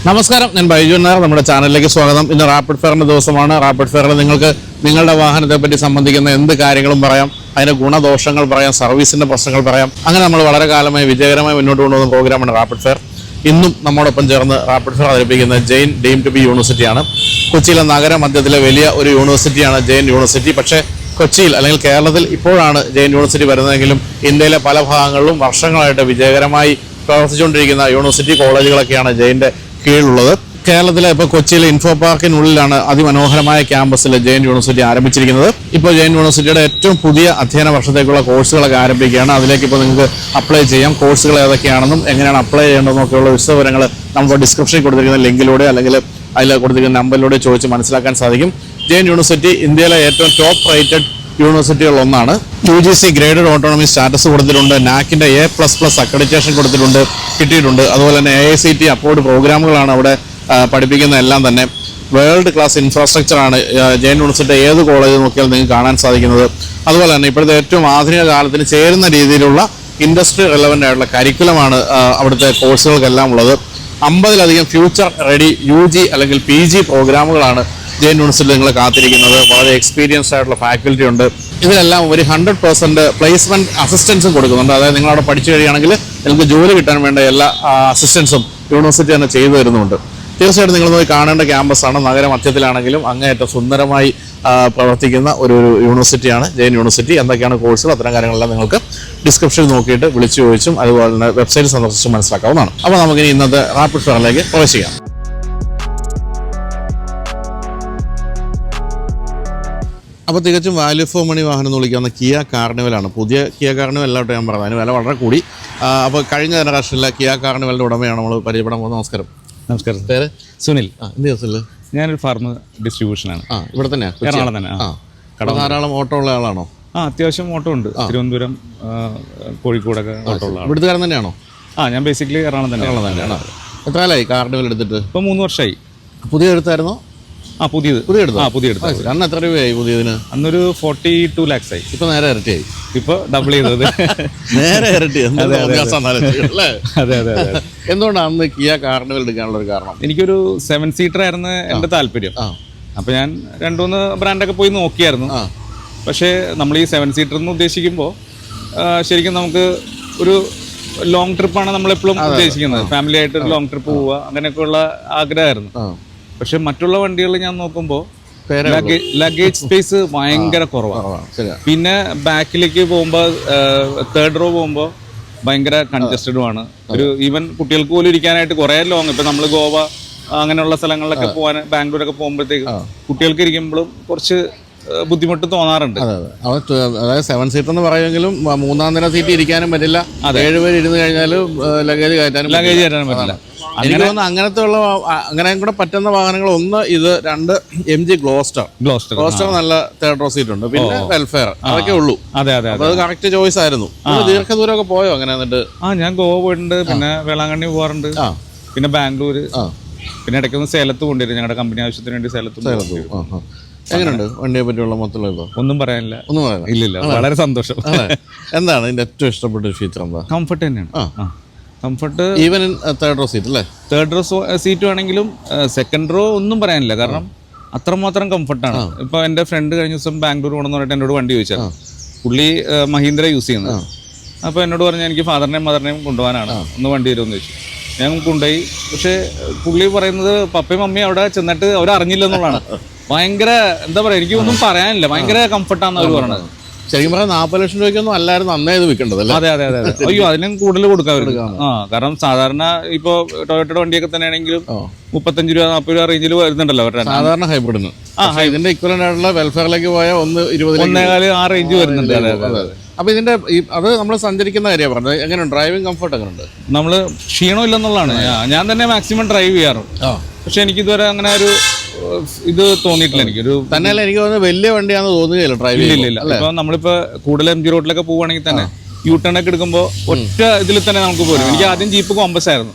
നമസ്കാരം, ഞാൻ ബൈജു നായർ. നമ്മുടെ ചാനലിലേക്ക് സ്വാഗതം. ഇന്ന് റാപ്പിഡ് ഫെയറിൻ്റെ ദിവസമാണ്. റാപ്പിഡ് ഫെയറിൽ നിങ്ങൾക്ക് നിങ്ങളുടെ വാഹനത്തെ പറ്റി സംബന്ധിക്കുന്ന എന്ത് കാര്യങ്ങളും പറയാം, അതിൻ്റെ ഗുണദോഷങ്ങൾ പറയാം, സർവീസിൻ്റെ പ്രശ്നങ്ങൾ പറയാം. അങ്ങനെ നമ്മൾ വളരെ കാലമായി വിജയകരമായി മുന്നോട്ട് കൊണ്ടുപോകുന്ന പ്രോഗ്രാമാണ് റാപ്പിഡ് ഫെയർ. ഇന്നും നമ്മോടൊപ്പം ചേർന്ന് റാപ്പിഡ് ഫെയർ അവതരിപ്പിക്കുന്ന ജെയിൻ ഡീം ടു ബി യൂണിവേഴ്സിറ്റിയാണ്. കൊച്ചിയിലെ നഗരമധ്യത്തിലെ വലിയ ഒരു യൂണിവേഴ്സിറ്റിയാണ് ജെയിൻ യൂണിവേഴ്സിറ്റി. പക്ഷേ കൊച്ചിയിൽ അല്ലെങ്കിൽ കേരളത്തിൽ ഇപ്പോഴാണ് ജെയിൻ യൂണിവേഴ്സിറ്റി വരുന്നതെങ്കിലും ഇന്ത്യയിലെ പല ഭാഗങ്ങളിലും വർഷങ്ങളായിട്ട് വിജയകരമായി പ്രവർത്തിച്ചുകൊണ്ടിരിക്കുന്ന യൂണിവേഴ്സിറ്റി കോളേജുകളൊക്കെയാണ് ജെയിൻ്റെ കീഴിലുള്ളത്. കേരളത്തിലെ ഇപ്പോൾ കൊച്ചിയിലെ ഇൻഫോ പാർക്കിനുള്ളിലാണ് അതിമനോഹരമായ ക്യാമ്പസിൽ ജെയിൻ യൂണിവേഴ്സിറ്റി ആരംഭിച്ചിരിക്കുന്നത്. ഇപ്പോൾ ജെയിൻ യൂണിവേഴ്സിറ്റിയുടെ ഏറ്റവും പുതിയ അധ്യയന വർഷത്തേക്കുള്ള കോഴ്സുകളൊക്കെ ആരംഭിക്കുകയാണ്. അതിലേക്ക് ഇപ്പോൾ നിങ്ങൾക്ക് അപ്ലൈ ചെയ്യാം. കോഴ്സുകൾ ഏതൊക്കെയാണെന്നും എങ്ങനെയാണ് അപ്ലൈ ചെയ്യേണ്ടതെന്നൊക്കെയുള്ള വിശദവിവരങ്ങൾ നമുക്ക് ഡിസ്ക്രിപ്ഷനിൽ കൊടുത്തിരിക്കുന്ന ലിങ്കിലൂടെ അല്ലെങ്കിൽ അതിൽ കൊടുത്തിരിക്കുന്ന നമ്പറിലൂടെ ചോദിച്ച് മനസ്സിലാക്കാൻ സാധിക്കും. ജെയിൻ യൂണിവേഴ്സിറ്റി ഇന്ത്യയിലെ ഏറ്റവും ടോപ്പ് റേറ്റഡ് യൂണിവേഴ്സിറ്റികളിലൊന്നാണ്. UGC ഗ്രേഡഡ് ഓട്ടോണമി സ്റ്റാറ്റസ് കൊടുത്തിട്ടുണ്ട്. നാക്കിൻ്റെ A++ അക്രഡിറ്റേഷൻ കിട്ടിയിട്ടുണ്ട്. അതുപോലെ തന്നെ AICT അപ്രൂവ്ഡ് പ്രോഗ്രാമുകളാണ് അവിടെ പഠിപ്പിക്കുന്ന എല്ലാം തന്നെ. വേൾഡ് ക്ലാസ് ഇൻഫ്രാസ്ട്രക്ചറാണ് ജെയിൻ യൂണിവേഴ്സിറ്റി ഏത് കോളേജ് നോക്കിയാൽ നിങ്ങൾക്ക് കാണാൻ സാധിക്കുന്നത്. അതുപോലെ തന്നെ ഇപ്പോഴത്തെ ഏറ്റവും ആധുനിക കാലത്തിന് ചേരുന്ന രീതിയിലുള്ള ഇൻഡസ്ട്രി റെലവൻ്റ് ആയിട്ടുള്ള കരിക്കുലമാണ് അവിടുത്തെ കോഴ്സുകൾക്കെല്ലാം ഉള്ളത്. 50-ലധികം ഫ്യൂച്ചർ റെഡി UG അല്ലെങ്കിൽ PG പ്രോഗ്രാമുകളാണ് ജെയിൻ യൂണിവേഴ്സിറ്റി നിങ്ങൾ കാത്തിരിക്കുന്നത്. വളരെ എക്സ്പീരിയൻസ്ഡ് ആയിട്ടുള്ള ഫാക്കൽറ്റി ഉണ്ട്. ഇതിലെല്ലാം ഒരു 100% പ്ലേസ്മെൻറ്റ് അസിസ്റ്റൻസും കൊടുക്കുന്നുണ്ട്. അതായത് നിങ്ങളവിടെ പഠിച്ചു കഴിയുകയാണെങ്കിൽ നിങ്ങൾക്ക് ജോലി കിട്ടാൻ വേണ്ട എല്ലാ അസിസ്റ്റൻസും യൂണിവേഴ്സിറ്റി തന്നെ ചെയ്തു തരുന്നുണ്ട്. തീർച്ചയായിട്ടും നിങ്ങൾ പോയി കാണേണ്ട ക്യാമ്പസാണ്. നഗരമധ്യത്തിലാണെങ്കിലും അങ്ങേയറ്റം സുന്ദരമായി പ്രവർത്തിക്കുന്ന ഒരു യൂണിവേഴ്സിറ്റിയാണ് ജെയിൻ യൂണിവേഴ്സിറ്റി. എന്തൊക്കെയാണ് കോഴ്സുകൾ, അത്തരം കാര്യങ്ങളെല്ലാം നിങ്ങൾക്ക് ഡിസ്ക്രിപ്ഷനിൽ നോക്കിയിട്ട് വിളിച്ചു ചോദിച്ചും അതുപോലെ തന്നെ വെബ്സൈറ്റ് സന്ദർശിച്ചും മനസ്സിലാക്കാവുന്നതാണ്. അപ്പോൾ നമുക്കിനി ഇന്നത്തെ റാപ്പിഡ് ഫെയറിലേക്ക് പ്രവേശിക്കാം. അപ്പോൾ തികച്ചും വാല്യൂ ഫോർ മണി വാഹനം എന്ന് വിളിക്കാവുന്ന കിയ കാർണിവലാണ്. പുതിയ കിയ കാർണിവൽ അല്ലാട്ടോ ഞാൻ പറഞ്ഞത്, അതിന് വില വളരെ കൂടി. അപ്പോൾ കഴിഞ്ഞ ജനറേഷനിലെ കിയ കാർണിവലിൻ്റെ ഉടമയാണ് നമ്മൾ പരിചയപ്പെടാൻ പോകുന്നത്. നമസ്കാരം. നമസ്കാരം. പേര്? സുനിൽ. എന്ത് ദിവസമില്ല? ഞാനൊരു ഫാർമ് ഡിസ്ട്രിബ്യൂഷനാണ്. ഇവിടെ തന്നെയാണ്, എറണാകുളം തന്നെ. ധാരാളം ഓട്ടോ ഉള്ള ആളാണോ? അത്യാവശ്യം ഓട്ടോ ഉണ്ട്. തിരുവനന്തപുരം, കോഴിക്കോടൊക്കെ ഓട്ടോ ഉള്ള ആളാണ്. ഇവിടുത്തുകാരൻ തന്നെയാണോ? ഞാൻ ബേസിക്കലി എറണാകുളം തന്നെയാണ്. എത്ര കാലമായി കാർണിവൽ എടുത്തിട്ട്? ഇപ്പം 3 വർഷമായി. പുതിയ എടുത്തായിരുന്നോ? പുതിയ എടുത്തു. അന്ന് എത്ര രൂപയായി പുതിയതിന്? അന്നൊരു 42 lakhs ആയി. ഇപ്പൊ നേരെ ഇരട്ടിയായി. ഇപ്പൊ ഡബിൾ ചെയ്തത്. നേരെ ഇരട്ടി. അതെ. എന്തുകൊണ്ടാണ് അന്ന് കിയ കാർണിവൽ എടുക്കാനുള്ള ഒരു കാരണം? എനിക്കൊരു 7 സീറ്റർ ആയിരുന്നു എൻ്റെ താല്പര്യം. അപ്പൊ ഞാൻ 2-3 ബ്രാൻഡൊക്കെ പോയി നോക്കിയായിരുന്നു. പക്ഷേ നമ്മൾ ഈ 7 സീറ്റർ എന്ന് ഉദ്ദേശിക്കുമ്പോൾ ശരിക്കും നമുക്ക് ഒരു ലോങ് ട്രിപ്പാണ് നമ്മളെപ്പോഴും ഉദ്ദേശിക്കുന്നത്. ഫാമിലി ആയിട്ട് ഒരു ലോങ് ട്രിപ്പ് പോവുക, അങ്ങനെയൊക്കെയുള്ള ആഗ്രഹമായിരുന്നു. പക്ഷെ മറ്റുള്ള വണ്ടികൾ ഞാൻ നോക്കുമ്പോൾ ലഗേജ് സ്പേസ് ഭയങ്കര കുറവാണ്. പിന്നെ ബാക്കിലേക്ക് പോകുമ്പോൾ, തേർഡ് റോ പോകുമ്പോൾ ഭയങ്കര കൺജസ്റ്റഡുമാണ്. ഒരു ഈവൻ കുട്ടികൾക്ക് പോലും ഇരിക്കാനായിട്ട് കുറേ ലോങ്, ഇപ്പം നമ്മൾ ഗോവ അങ്ങനെയുള്ള സ്ഥലങ്ങളിലൊക്കെ പോകാൻ, ബാംഗ്ലൂരൊക്കെ പോകുമ്പോഴത്തേക്ക് കുട്ടികൾക്ക് ഇരിക്കുമ്പോഴും കുറച്ച് ബുദ്ധിമുട്ട് തോന്നാറുണ്ട്. അതായത് 7 സീറ്റർ എന്ന് പറയുമെങ്കിലും 3ാം നിര സീറ്റ് ഇരിക്കാനും പറ്റില്ല. 7 പേര് ഇരുന്ന് കഴിഞ്ഞാലും ലഗേജ് കയറ്റാനും പറ്റില്ല. അങ്ങനത്തെ ഉള്ള അങ്ങനെ കൂടെ പറ്റുന്ന വാഹനങ്ങൾ ഒന്ന് ഇത്, 2 MG ഗ്ലോസ്റ്റർ നല്ല തേർഡ് റോ സീറ്റ് ഉണ്ട്. പിന്നെ വെൽഫെയർ, അതൊക്കെ ഉള്ളൂ. അതെ. അത് കറക്റ്റ് ചോയ്സ് ആയിരുന്നു. ദീർഘദൂരമൊക്കെ പോയോ അങ്ങനെ? എന്നിട്ട് ഞാൻ ഗോവ പോയിട്ടുണ്ട്, പിന്നെ വേളാങ്കണ്ണി പോകാറുണ്ട്, പിന്നെ ബാംഗ്ലൂർ, പിന്നെ ഇടയ്ക്കൊന്ന് സേലത്ത് കൊണ്ടുവരും. ഞങ്ങളുടെ കമ്പനി ആവശ്യത്തിന് വേണ്ടി സേലത്ത്. എങ്ങനെയുണ്ട് വണ്ടിയെ പറ്റിയുള്ള മൊത്തമുള്ള? ഒന്നും പറയാനില്ല. ഇല്ലില്ല, വളരെ സന്തോഷം. എന്താണ് ഇതിന്റെ ഏറ്റവും ഇഷ്ടപ്പെട്ട ഫീച്ചർ? എന്താ? കംഫർട്ട് തന്നെയാണ്. Comfort even third row seat അല്ലേ? തേർഡ് റോ സീറ്റ് ആണെങ്കിലും സെക്കൻഡ് റോ ഒന്നും പറയാനില്ല. കാരണം അത്രമാത്രം കംഫർട്ടാണ്. ഇപ്പൊ എന്റെ ഫ്രണ്ട് കഴിഞ്ഞ ദിവസം ബാംഗ്ലൂർ പോകണമെന്ന് പറഞ്ഞിട്ട് എന്നോട് വണ്ടി ചോദിച്ചാൽ, പുള്ളി മഹീന്ദ്ര യൂസ് ചെയ്യുന്നത്. അപ്പോൾ എന്നോട് പറഞ്ഞാൽ എനിക്ക് ഫാദറിനെയും മദറിനെയും കൊണ്ടുപോകാനാണ്, ഒന്ന് വണ്ടി വരുമെന്ന് ചോദിച്ചു. ഞാൻ കൊണ്ടുപോയി. പക്ഷേ പുള്ളി പറയുന്നത് പപ്പയും മമ്മിയും അവിടെ ചെന്നിട്ട് അവർ അറിഞ്ഞില്ലെന്നുള്ളതാണ്. ഭയങ്കര എന്താ പറയാ, എനിക്ക് ഒന്നും പറയാനില്ല, ഭയങ്കര കംഫർട്ടാണെന്ന് അവർ പറഞ്ഞത്. ശരിക്കും പറഞ്ഞാൽ 40 ലക്ഷം രൂപയ്ക്കൊന്നും അല്ലായിരുന്നു അന്നേ ഇത് വിൽക്കേണ്ടത്. അതെ. അയ്യോ, അതിനും കൂടുതൽ കൊടുക്കാൻ. കാരണം സാധാരണ ഇപ്പൊ ടൊയോട്ടയുടെ വണ്ടിയൊക്കെ തന്നെയാണെങ്കിലും 35 രൂപ 40 രൂപ റേഞ്ചിൽ വരുന്നുണ്ടല്ലോ സാധാരണ ഹൈബ്രിഡിന്. ഇതിന്റെ ഇക്വലന്റ് ആയിട്ടുള്ള വെൽഫെയറിലേക്ക് പോയാൽ 1.20 ആ റേഞ്ച് വരുന്നുണ്ട്. അപ്പൊ ഇതിന്റെ അത് നമ്മൾ സഞ്ചരിക്കുന്ന കാര്യം പറഞ്ഞത്. എങ്ങനെയുണ്ട് ഡ്രൈവിംഗ് കംഫർട്ട്? എങ്ങനെയുണ്ട്? നമ്മള് ക്ഷീണം ഇല്ലെന്നുള്ളതാണ്. ഞാൻ തന്നെ മാക്സിമം ഡ്രൈവ് ചെയ്യാറുണ്ട്. പക്ഷെ എനിക്ക് ഇതുവരെ അങ്ങനെ ഒരു ഇത് തോന്നിയിട്ടില്ല. എനിക്കൊരു തന്നെയല്ല, എനിക്ക് തോന്നുന്നത് വലിയ വണ്ടിയാണെന്ന് തോന്നുകയില്ല ഡ്രൈവിംഗ്. ഇല്ല. ഇപ്പൊ നമ്മളിപ്പോ കൂടുതൽ MG റോഡിലൊക്കെ പോവുകയാണെങ്കിൽ തന്നെ യൂട്ടേൺ ഒക്കെ എടുക്കുമ്പോൾ ഒറ്റ ഇതിൽ തന്നെ നമുക്ക് പോരും. എനിക്ക് ആദ്യം ജീപ്പ് കോമ്പസ് ആയിരുന്നു.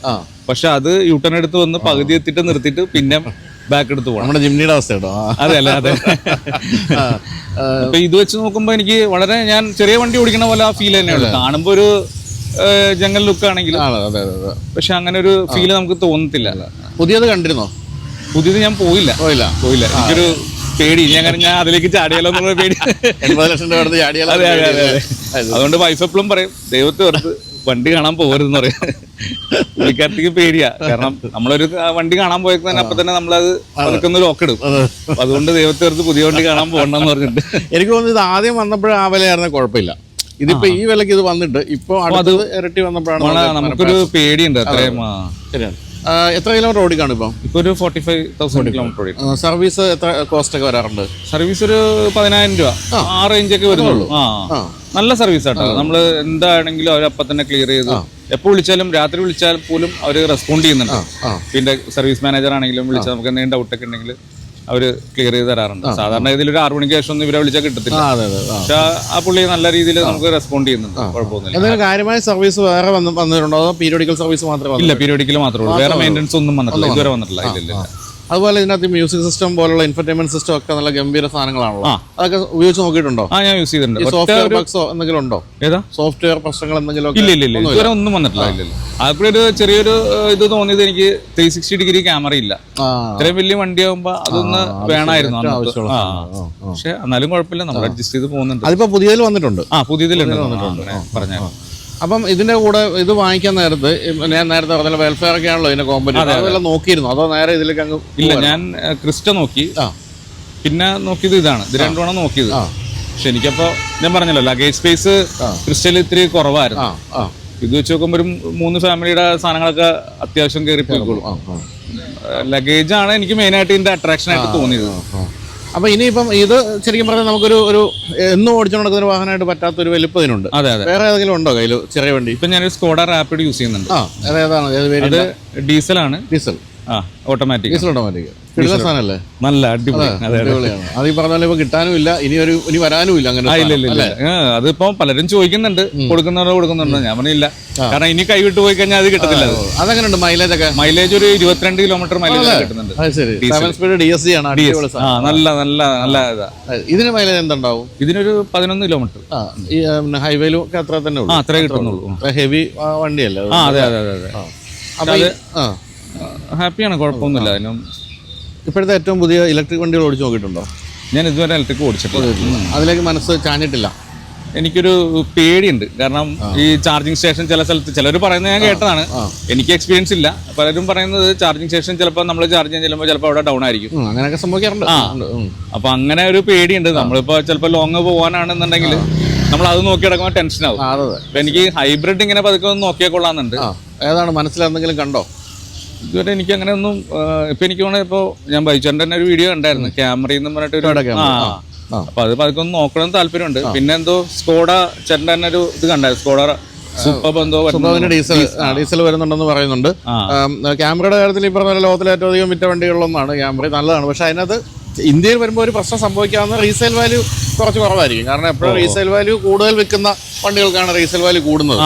പക്ഷെ അത് യൂട്ടേൺ എടുത്ത് വന്ന് പകുതി എത്തിയിട്ട് നിർത്തിയിട്ട് പിന്നെ ബാക്ക് എടുത്ത് പോകണം. നമ്മുടെ ജിംനിയുടെ അവസ്ഥ കേട്ടോ. അതെ. അപ്പൊ ഇത് വെച്ച് നോക്കുമ്പോ എനിക്ക് വളരെ, ഞാൻ ചെറിയ വണ്ടി ഓടിക്കണ പോലെ ആ ഫീൽ തന്നെയുള്ളൂ. കാണുമ്പോ ഒരു ജംഗൽ ലുക്ക് ആണെങ്കിലും പക്ഷെ അങ്ങനെ ഒരു ഫീല് നമുക്ക് തോന്നത്തില്ല. പുതിയത് കണ്ടിരുന്നോ? പുതിയത് ഞാൻ പോയില്ല. എനിക്കൊരു പേടി, ഞാൻ അതിലേക്ക് ചാടിയാലോ എന്നുള്ള പേടി. 80 ലക്ഷം രൂപ എടുത്ത് ചാടിയാലോ? അതെ. അതുകൊണ്ട് വൈഫ് എപ്പോഴും പറയും, ദൈവത്തെ ഓർത്ത് വണ്ടി കാണാൻ പോകരുതെന്ന് പറയും. പുള്ളിക്കാരത്തേക്ക് പേടിയാ. കാരണം നമ്മളൊരു വണ്ടി കാണാൻ പോയപ്പോ തന്നെ അപ്പൊ തന്നെ നമ്മളത് അതൊക്കെ ലോക്കിടും. അതുകൊണ്ട് ദൈവത്തെ ഓർത്ത് പുതിയ വണ്ടി കാണാൻ പോകണ്ടെന്ന് പറഞ്ഞിട്ട്. എനിക്ക് തോന്നുന്നു ഇത് ആദ്യം വന്നപ്പോഴും ആ വിലയായിരുന്ന കുഴപ്പമില്ല. ഇതിപ്പോ ഈ വിലക്ക് ഇത് വന്നിട്ട് ഇപ്പൊ അത് ഇരട്ടി വന്നപ്പോഴാണ് നമുക്കൊരു പേടിയുണ്ട്. അത്രയും ശരിയാണ്. എത്ര കിലോമീറ്റർ ഓടിക്കാണ് ഇപ്പം? ഇപ്പൊ ഒരു 45,000 കിലോമീറ്റർ ഓടി. സർവീസ് എത്ര കോസ്റ്റ് ഒക്കെ വരാറുണ്ട്? സർവീസ് ഒരു 10,000 രൂപ ആ റേഞ്ചൊക്കെ വരുന്നുള്ളൂ. നല്ല സർവീസ് ആട്ടോ. നമ്മള് എന്താണെങ്കിലും അവർ അപ്പം തന്നെ ക്ലിയർ ചെയ്തു. എപ്പോൾ വിളിച്ചാലും, രാത്രി വിളിച്ചാൽ പോലും അവർ റെസ്പോണ്ട് ചെയ്യുന്നുണ്ട്. പിന്നെ സർവീസ് മാനേജർ ആണെങ്കിലും വിളിച്ചാൽ നമുക്ക് എന്തെങ്കിലും ഡൗട്ടൊക്കെ ഉണ്ടെങ്കിൽ അവര് ക്ലിയർ ചെയ്ത് തരാറുണ്ട്. സാധാരണ ഇതിൽ ഒരു 6 മണിക്ക് ശേഷം ഒന്നും ഇവരെ വിളിച്ചാൽ കിട്ടത്തില്ല. പക്ഷെ ആ പുള്ളി നല്ല രീതിയിൽ നമുക്ക് റെസ്പോണ്ട് ചെയ്യുന്നുണ്ട്. കുഴപ്പമൊന്നുമില്ല. എന്തെങ്കിലും കാര്യമായ സർവീസ് വേറെ വന്നിട്ടുണ്ടോ? അതോ പീരിയോഡിക്കൽ സർവീസ് മാത്രമേ? ഇല്ല, പീരിയോഡിക്കൽ മാത്രമേ ഉള്ളൂ. വേറെ മെയിൻ്റെനൻസ് ഒന്നും വന്നിട്ടില്ല, ഇതുവരെ വന്നിട്ടില്ല. ഇല്ല. അതുപോലെ ഇതിനകത്ത് മ്യൂസിക് സിസ്റ്റം പോലുള്ള ഇൻഫർടൈൻമെന്റ് സിസ്റ്റം ഒക്കെ നല്ല ഗംഭീര സാധനങ്ങളാണല്ലോ. അതൊക്കെ ഉപയോഗിച്ച് നോക്കിയിട്ടുണ്ടോ? ഞാൻ യൂസ് ചെയ്തിട്ടുണ്ട്. സോഫ്റ്റ്വെയർ ബഗ്സോ എന്തെങ്കിലും ഉണ്ടോ? ഏതാ സോഫ്റ്റ്വെയർ പ്രശ്നങ്ങൾ എന്തെങ്കിലും? ഇല്ല, ഇതുവരെ ഒന്നും വന്നിട്ടില്ല. ഇല്ല. അതിപ്പോ ഒരു ചെറിയൊരു ഇത് തോന്നിയത് എനിക്ക് 360 ഡിഗ്രി ക്യാമറ ഇല്ല. ഇത്രയും വലിയ വണ്ടിയാകുമ്പോ അതൊന്ന് വേണമായിരുന്നു. പക്ഷെ എന്നാലും കുഴപ്പമില്ല, നമ്മൾ അഡ്ജസ്റ്റ് ചെയ്ത് പോകുന്നുണ്ട്. അതിപ്പോ പുതിയതിൽ വന്നിട്ടുണ്ട്. പുതിയതിലുണ്ട് പറഞ്ഞു. അപ്പം ഇതിന്റെ കൂടെ ഇത് വാങ്ങിക്കാൻ നേരത്ത് ഞാൻ നേരത്തെ പറഞ്ഞ വെൽഫെയർ ഒക്കെ ആണല്ലോ ഇതിന്റെ കോമ്പനി, അതെല്ലാം നോക്കിയിരുന്നു? അതോ നേരെ ഇതിലേക്ക് അങ്ങ്? ഇല്ല, ഞാൻ ക്രിസ്റ്റ നോക്കി, പിന്നെ നോക്കിയത് ഇതാണ്. ഇത് രണ്ടുമാണ് നോക്കിയത്. പക്ഷെ എനിക്കപ്പോ ഞാൻ പറഞ്ഞല്ലോ, ലഗേജ് സ്പേസ് ക്രിസ്റ്റയിൽ ഇത്തിരി കുറവായിരുന്നു. ഇത് വെച്ച് നോക്കുമ്പോ ഒരു 3 ഫാമിലിയുടെ സാധനങ്ങളൊക്കെ അത്യാവശ്യം കയറി പോയിക്കോളും. ലഗേജ് ആണ് എനിക്ക് മെയിൻ ആയിട്ട് ഇതിന്റെ അട്രാക്ഷൻ ആയിട്ട് തോന്നിയത്. അപ്പൊ ഇനിയിപ്പം ഇത് ശരിക്കും പറഞ്ഞാൽ നമുക്കൊരു എന്നും ഓടിച്ചു നടക്കുന്ന ഒരു വാഹനമായിട്ട് പറ്റാത്തൊരു വലുപ്പം ഇതിനുണ്ട്. അതെ. വേറെ ഏതെങ്കിലും ഉണ്ടോ കയ്യിൽ ചെറിയ വണ്ടി? ഇപ്പൊ ഞാനൊരു സ്കോഡ റാപ്പിഡ് യൂസ് ചെയ്യുന്നുണ്ട്. അത് ഡീസലാണ്. Diesel automatic. സാധനമല്ലേ? നല്ല അടിപൊളിയാണ്. അത് ഈ പറഞ്ഞ ഇപ്പൊ കിട്ടാനും ഇല്ല, ഇനി വരാനും ഇല്ല. അങ്ങനെ അതിപ്പോ പലരും ചോദിക്കുന്നുണ്ട്, കൊടുക്കുന്നുണ്ട്. ഞാൻ പറഞ്ഞില്ല, കാരണം ഇനി കൈവിട്ട് പോയി കഴിഞ്ഞാൽ അത് കിട്ടത്തില്ല. അതെങ്ങനെയുണ്ട് മൈലേജ് ഒക്കെ? മൈലേജ് ഒരു 22 കിലോമീറ്റർ മൈലേജ് കിട്ടുന്നുണ്ട്. നല്ല ഇതാ. ഇതിന് മൈലേജ് എന്തുണ്ടാവും? ഇതിനൊരു 11 കിലോമീറ്റർ. ഹൈവേയിലും ഒക്കെ അത്ര തന്നെ ഉള്ളൂ. അത്രേ കിട്ടുന്നുള്ളൂ. ഹെവി വണ്ടിയല്ലേ? അതെ. ഹാപ്പിയാണ്, കുഴപ്പമൊന്നുമില്ല. അതിനും ഇപ്പോഴത്തെ ഏറ്റവും പുതിയ ഇലക്ട്രിക് വണ്ടികൾ ഓടിച്ചു നോക്കിയിട്ടുണ്ടോ? ഞാൻ ഇതുവരെ ഇലക്ട്രിക് ഓടിച്ചിട്ടില്ല. അതിലേക്ക് മനസ്സ് ചാഞ്ഞിട്ടില്ല. എനിക്കൊരു പേടിയുണ്ട്. കാരണം ഈ ചാർജിങ് സ്റ്റേഷൻ ചില സ്ഥലത്ത് ചിലർ പറയുന്നത് ഞാൻ കേട്ടതാണ്, എനിക്ക് എക്സ്പീരിയൻസ് ഇല്ല. പലരും പറയുന്നത് ചാർജിങ് സ്റ്റേഷൻ ചിലപ്പോൾ നമ്മൾ ചാർജ് ചെയ്യാൻ ചെല്ലുമ്പോൾ ചിലപ്പോൾ അവിടെ ഡൗൺ ആയിരിക്കും. അങ്ങനെയൊക്കെ സംഭവിക്കാറുണ്ട്. അപ്പൊ അങ്ങനെ ഒരു പേടിയുണ്ട്. നമ്മളിപ്പോ ചിലപ്പോൾ ലോങ് പോകാനാണെന്നുണ്ടെങ്കിൽ നമ്മൾ അത് നോക്കി കിടക്കുമ്പോൾ ടെൻഷൻ ആവും. അപ്പൊ എനിക്ക് ഹൈബ്രിഡ് ഇങ്ങനെ പതുക്കെ ഒന്ന് നോക്കിയാൽ കൊള്ളാന്നുണ്ട്. ഏതാണ് മനസ്സിലെന്തെങ്കിലും കണ്ടോ? ഇതുവരെ എനിക്ക് അങ്ങനെ ഒന്നും. ഇപ്പൊ എനിക്ക് തോന്നുന്നത്, ഇപ്പൊ ഞാൻ ബൈച്ചറിന്റെ തന്നെ ഒരു വീഡിയോ കണ്ടായിരുന്നു, ക്യാമറയെന്ന് പറഞ്ഞിട്ട്. അപ്പൊ അത് പതുക്കെ ഒന്ന് നോക്കണം താല്പര്യമുണ്ട്. പിന്നെ എന്തോ സ്കോഡ ചേട്ടൻ്റെ തന്നെ ഒരു ഇത് കണ്ടായിരുന്നു, സ്കോഡ ഡീസൽ വരുന്നുണ്ടെന്ന് പറയുന്നുണ്ട്. ക്യാമറയുടെ കാര്യത്തിൽ ഈ പറഞ്ഞ ലോകത്തിലെ ഏറ്റവും അധികം വിറ്റ വണ്ടികളിലൊന്നാണ് ക്യാമറ. നല്ലതാണ്. പക്ഷെ അതിനകത്ത് ഇന്ത്യയിൽ വരുമ്പോൾ ഒരു പ്രശ്നം സംഭവിക്കാവുന്ന റീസെയിൽ വാല്യൂ കുറച്ച് കുറവായിരിക്കും. കാരണം എപ്പോഴും റീസെയിൽ വാല്യൂ കൂടുതൽ വിൽക്കുന്ന വണ്ടികൾക്കാണ് റീസെയിൽ വാല്യൂ കൂടുന്നത്.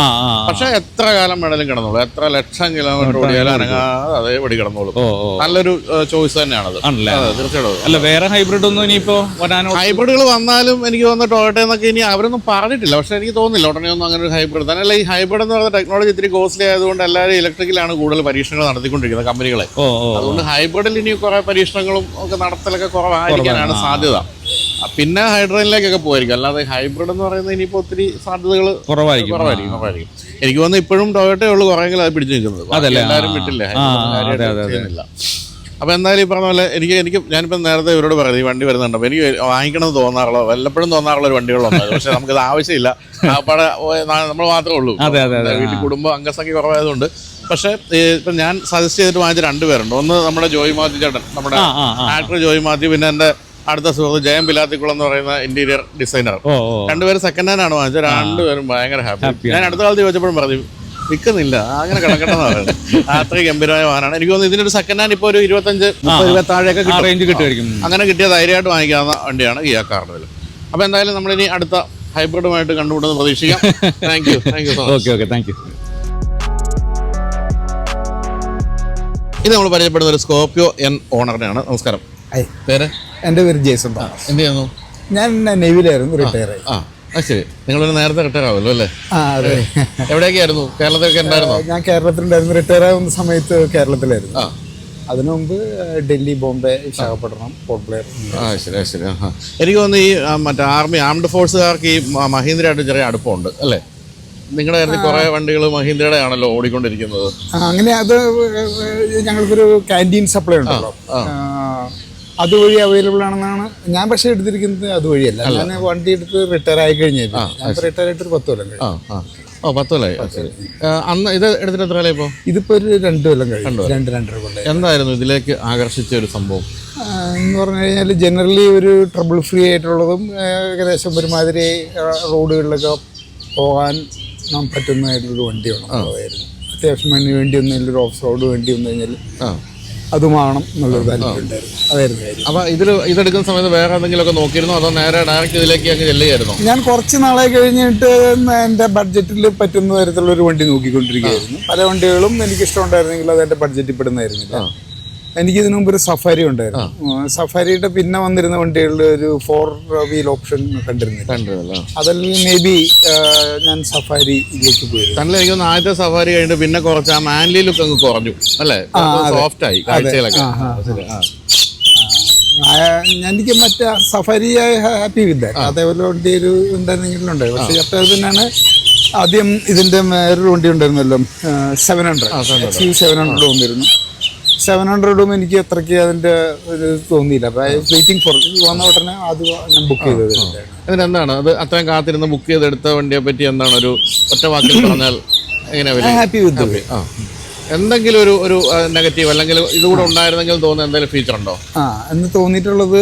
പക്ഷെ എത്ര കാലം വേണേലും കിടന്നോളൂ, എത്ര ലക്ഷം കിലോമീറ്റർ ഓടിയാലും അനങ്ങാതെ അതേ പടി കിടന്നോളൂ. നല്ലൊരു ചോയ്സ് തന്നെയാണത്. തീർച്ചയായിട്ടും. അല്ല, വേറെ ഹൈബ്രിഡ് ഒന്നും ഇനിയിപ്പോ ഹൈബ്രിഡുകൾ വന്നാലും എനിക്ക് തോന്നുന്നു ടൊയോട്ട എന്നൊക്കെ ഇനി അവരൊന്നും പറഞ്ഞിട്ടില്ല. പക്ഷെ എനിക്ക് തോന്നുന്നില്ല ഉടനെ ഒന്നും അങ്ങനെ ഒരു ഹൈബ്രിഡ് തന്നെ. അല്ല, ഈ ഹൈബ്രിഡ് എന്ന് പറയുന്ന ടെക്നോളജി ഇത്തിരി കോസ്റ്റ്ലി ആയതുകൊണ്ട് എല്ലാവരും ഇലക്ട്രിക്കലാണ് കൂടുതൽ പരീക്ഷണങ്ങൾ നടത്തിക്കൊണ്ടിരിക്കുന്നത് കമ്പനികളെ. അതുകൊണ്ട് ഹൈബ്രിഡിൽ ഇനി കുറെ പരീക്ഷണങ്ങളും ഒക്കെ നടത്തലൊക്കെ കുറവായിരിക്കാനാണ് സാധ്യത. പിന്നെ ഹൈഡ്രജനിലേക്കൊക്കെ പോയിരിക്കും. അല്ലാതെ ഹൈബ്രിഡ് എന്ന് പറയുന്നത് ഇനിയിപ്പോ ഒത്തിരി സാധ്യതകൾ കുറവായിരിക്കും. എനിക്ക് തോന്നുന്നു ഇപ്പോഴും ടൊയോട്ടേ ഉള്ളൂ കുറെയെങ്കിലും അത് പിടിച്ചു നിൽക്കുന്നത്. എല്ലാവരും വിട്ടില്ലേ? അപ്പൊ എന്തായാലും ഈ പറഞ്ഞ പോലെ ഞാനിപ്പോ നേരത്തെ ഇവരോട് പറയുന്നത്, ഈ വണ്ടി വരുന്നുണ്ടോ എനിക്ക് വാങ്ങിക്കണമെന്ന് തോന്നാറുള്ള, വല്ലപ്പോഴും തോന്നാറുള്ള ഒരു വണ്ടികളുണ്ടായിരുന്നു. പക്ഷെ നമുക്കിത് ആവശ്യമില്ല, നമ്മൾ മാത്രമേ ഉള്ളൂ. വീട്ടിൽ കുടുംബം അംഗസംഖ്യ കുറവായതുകൊണ്ട്. പക്ഷെ ഇപ്പൊ ഞാൻ സജസ്റ്റ് ചെയ്തിട്ട് വാങ്ങിച്ച 2 പേരുണ്ട്. ഒന്ന് നമ്മുടെ ജോയ് മാത്യു ചേട്ടൻ, നമ്മുടെ ആക്ടർ ജോയ് മാത്യു, പിന്നെ എന്റെ അടുത്ത സുഹൃത്ത് ജയം പിലാത്തിക്കുളം എന്ന് പറയുന്ന ഇന്റീരിയർ ഡിസൈനർ. 2 പേര് സെക്കൻഡ് ഹാൻഡ് ആണ് വാങ്ങിച്ചത്. 2 പേരും ഭയങ്കര ഹാപ്പി. ഞാൻ അടുത്ത കാലത്ത് ചോദിച്ചപ്പോഴും പറഞ്ഞു വിൽക്കുന്നില്ല, അങ്ങനെ കിടക്കണമെന്ന് പറയുന്നത്. അത്രയും ഗംഭീരമായ വാഹനമാണ്. എനിക്ക് തോന്നുന്നു ഇതിനൊരു സെക്കൻഡ് ഹാൻഡ് ഇപ്പോൾ ഒരു 25-30 താഴെയൊക്കെ കിട്ടുമായിരിക്കും. അങ്ങനെ കിട്ടിയ ധൈര്യമായിട്ട് വാങ്ങിക്കാവുന്ന വണ്ടിയാണ് കിയ കാർണിവൽ. അപ്പോൾ എന്തായാലും നമ്മളിനി അടുത്ത ഹൈബ്രിഡുമായിട്ട് കണ്ടുമുട്ടുന്നത് പ്രതീക്ഷിക്കാം. Thank you so much. Thank you. ഇത് നമ്മൾ പരിചയപ്പെടുന്ന ഒരു സ്കോർപിയോ എൻ ഓണറിനെയാണ്. നമസ്കാരം. പേര്? എൻ്റെ പേര് ജേസൺ. എന്ത് ചെയ്യുന്നു? ഞാൻ നേവിയിലായിരുന്നു, റിട്ടയർ ആയി. ശരി. നിങ്ങളൊരു നേരത്തെ റിട്ടയർ ആവുമല്ലോ അല്ലേ? അതെ. എവിടെയൊക്കെ ആയിരുന്നു? കേരളത്തിലൊക്കെ ഉണ്ടായിരുന്നോ? ഞാൻ കേരളത്തിലുണ്ടായിരുന്നു. റിട്ടയർ ആവുന്ന സമയത്ത് കേരളത്തിലായിരുന്നു. അതിനു മുമ്പ് ഡൽഹി, ബോംബെ, വിശാഖപട്ടണം, പോർട്ട് ബ്ലെയർ. ശരി ശരി. എനിക്ക് തോന്നുന്നു ഈ മറ്റേ ആർമഡ് ഫോഴ്സുകാർക്ക് ഈ മഹീന്ദ്രയായിട്ട് ചെറിയ അടുപ്പമുണ്ട് അല്ലേ? നിങ്ങളുടെ കരുതി കുറെ വണ്ടികൾ മഹീന്ദ്രയുടെ ആണല്ലോ ഓടിക്കൊണ്ടിരിക്കുന്നത്. അങ്ങനെ അത് ഞങ്ങൾക്കൊരു ക്യാൻറ്റീൻ സപ്ലൈ ഉണ്ടല്ലോ, അതുവഴി അവൈലബിൾ ആണെന്നാണ് ഞാൻ പക്ഷേ എടുത്തിരിക്കുന്നത്. അതുവഴിയല്ല, ഞാൻ വണ്ടി എടുത്ത് റിട്ടയർ ആയി കഴിഞ്ഞില്ല. ഞാൻ റിട്ടയർ ആയിട്ട് ഒരു 10 കൊല്ലം കഴിഞ്ഞു. 10 കൊല്ലമായി. ശരി. അന്ന് ഇത് എടുത്തിട്ട് എത്ര കാലം ഇപ്പോൾ? ഇതിപ്പോൾ ഒരു 2 കൊല്ലം കഴിഞ്ഞു. 2-2.5 കൊല്ലം. എന്തായിരുന്നു ഇതിലേക്ക് ആകർഷിച്ച ഒരു സംഭവം എന്ന് പറഞ്ഞു കഴിഞ്ഞാൽ ജനറലി ഒരു ട്രബിൾ ഫ്രീ ആയിട്ടുള്ളതും ഏകദേശം ഒരുമാതിരി റോഡുകളിലൊക്കെ പോകാൻ പറ്റുന്നതായിട്ടുള്ളൊരു വണ്ടി വേണമായിരുന്നു. അത്യാവശ്യം അതിന് വേണ്ടി ഒന്നും ഓഫ് റോഡ് വേണ്ടി വന്നു കഴിഞ്ഞാൽ അതും വേണം എന്നുള്ളൊരു താല്പര്യം ഉണ്ടായിരുന്നു. അതായിരുന്നു കാര്യം. അപ്പോൾ ഇതെടുക്കുന്ന സമയത്ത് വേറെ എന്തെങ്കിലുമൊക്കെ നോക്കിയിരുന്നോ അതോ നേരെ ഡയറക്റ്റ് ഇതിലേക്ക് അങ്ങ് ചെല്ലുകയായിരുന്നോ? ഞാൻ കുറച്ച് നാളെ കഴിഞ്ഞിട്ട് എൻ്റെ ബഡ്ജറ്റിൽ പറ്റുന്ന തരത്തിലുള്ളൊരു വണ്ടി നോക്കിക്കൊണ്ടിരിക്കുകയായിരുന്നു. പല വണ്ടികളും എനിക്കിഷ്ടമുണ്ടായിരുന്നെങ്കിൽ അത് എൻ്റെ ബഡ്ജറ്റിൽ പെടുന്നതായിരുന്നില്ല. എനിക്കിതിനു മുമ്പ് ഒരു സഫാരി ഉണ്ടായിരുന്നു. സഫാരിയുടെ പിന്നെ വന്നിരുന്ന വണ്ടികളിൽ ഒരു 4 വീൽ ഓപ്ഷൻ കണ്ടിരുന്നില്ല. അതിൽ മേ ബി ഞാൻ സഫാരിയിലേക്ക് പോയിരുന്നു. തന്നെ എനിക്ക് തോന്നുന്നു ആദ്യത്തെ സഫാരി കഴിഞ്ഞിട്ട് പിന്നെ കുറച്ച് ആ മാൻലി ലുക്ക് അങ്ങ് കുറഞ്ഞു അല്ലേ? സോഫ്റ്റ് ആയി കാഴ്ചകളൊക്കെ. എനിക്ക് മറ്റേ സഫാരി ഹാപ്പി വിത്ത് അതേപോലെ വണ്ടി ഒരു ഉണ്ടായിരുന്നെങ്കിലുണ്ട്. പക്ഷേ അപ്പോൾ തന്നെയാണ് ആദ്യം ഇതിൻ്റെ വേറൊരു വണ്ടി ഉണ്ടായിരുന്നല്ലോ, 700 700 വന്നിരുന്നു. 700 എനിക്ക് അത്രയ്ക്ക് അതിൻ്റെ ഒരു തോന്നിയില്ല. അപ്പോൾ വെയിറ്റിംഗ് ഫോർ വന്ന ഉടനെ അത് ഞാൻ ബുക്ക് ചെയ്തത്. അതിനെന്താണ് അത് അത്രയും കാത്തിരുന്ന് ബുക്ക് ചെയ്തെടുത്ത വണ്ടിയെ പറ്റി എന്താണ് ഒരു ഒറ്റ വാക്കിൽ പറഞ്ഞാൽ എങ്ങനെയാ? Happy with. എന്തെങ്കിലും ഒരു നെഗറ്റീവ് അല്ലെങ്കിൽ ഇതുകൂടെ ഉണ്ടായിരുന്നെങ്കിൽ തോന്നുന്ന എന്തെങ്കിലും ഫീച്ചർ ഉണ്ടോ? എന്ന് തോന്നിയിട്ടുള്ളത്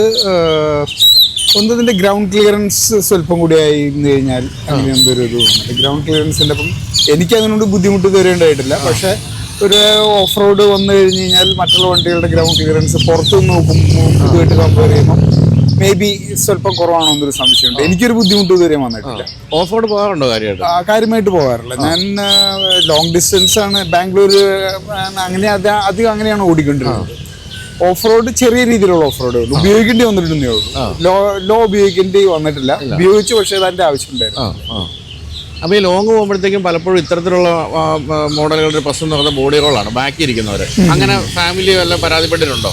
ഒന്നതിൻ്റെ ഗ്രൗണ്ട് ക്ലിയറൻസ് സ്വല്പം കൂടി ആയി കഴിഞ്ഞാൽ അങ്ങനെ എന്തൊരു ഗ്രൗണ്ട് ക്ലിയറൻസിൻ്റെ അപ്പം എനിക്കതിനോട് ബുദ്ധിമുട്ട് തരേണ്ടതായിട്ടില്ല. പക്ഷേ ഒരു ഓഫ് റോഡ് വന്നു കഴിഞ്ഞ് കഴിഞ്ഞാൽ മറ്റുള്ള വണ്ടികളുടെ ഗ്രൗണ്ട് ക്ലിയറൻസ് പുറത്തുനിന്ന് നോക്കുമ്പോൾ ഇതുമായിട്ട് കമ്പയർ ചെയ്യുമ്പോൾ മേ ബി സ്വല്പം കുറവാണോ എന്നൊരു സംശയമുണ്ട്. എനിക്കൊരു ബുദ്ധിമുട്ട് ഇതുവരെ വന്നിട്ടില്ല. ഓഫ് റോഡ് പോകാറുണ്ടോ? കാര്യമായിട്ട് പോകാറില്ല. ഞാൻ ലോങ് ഡിസ്റ്റൻസ് ആണ്, ബാംഗ്ലൂർ അങ്ങനെ അധികം അങ്ങനെയാണ് ഓടിക്കൊണ്ടിരുന്നത്. ഓഫ് റോഡ് ചെറിയ രീതിയിലുള്ള ഓഫ് റോഡ് ഉപയോഗിക്കേണ്ടി വന്നിട്ടുണ്ടേ ഉള്ളൂ. ലോ ഉപയോഗിക്കേണ്ടി വന്നിട്ടില്ല. ഉപയോഗിച്ചു, പക്ഷേ അതിൻ്റെ ആവശ്യമുണ്ടായിരുന്നു. അപ്പോൾ ഈ ലോങ് പോകുമ്പോഴത്തേക്കും പലപ്പോഴും ഇത്തരത്തിലുള്ള മോഡലുകളുടെ പ്രശ്നം എന്ന് പറയുന്നത് ബോഡി റോളാണ്, ബാക്കി ഇരിക്കുന്നവർ. അങ്ങനെ ഫാമിലി വല്ല പരാതിപ്പെട്ടിട്ടുണ്ടോ?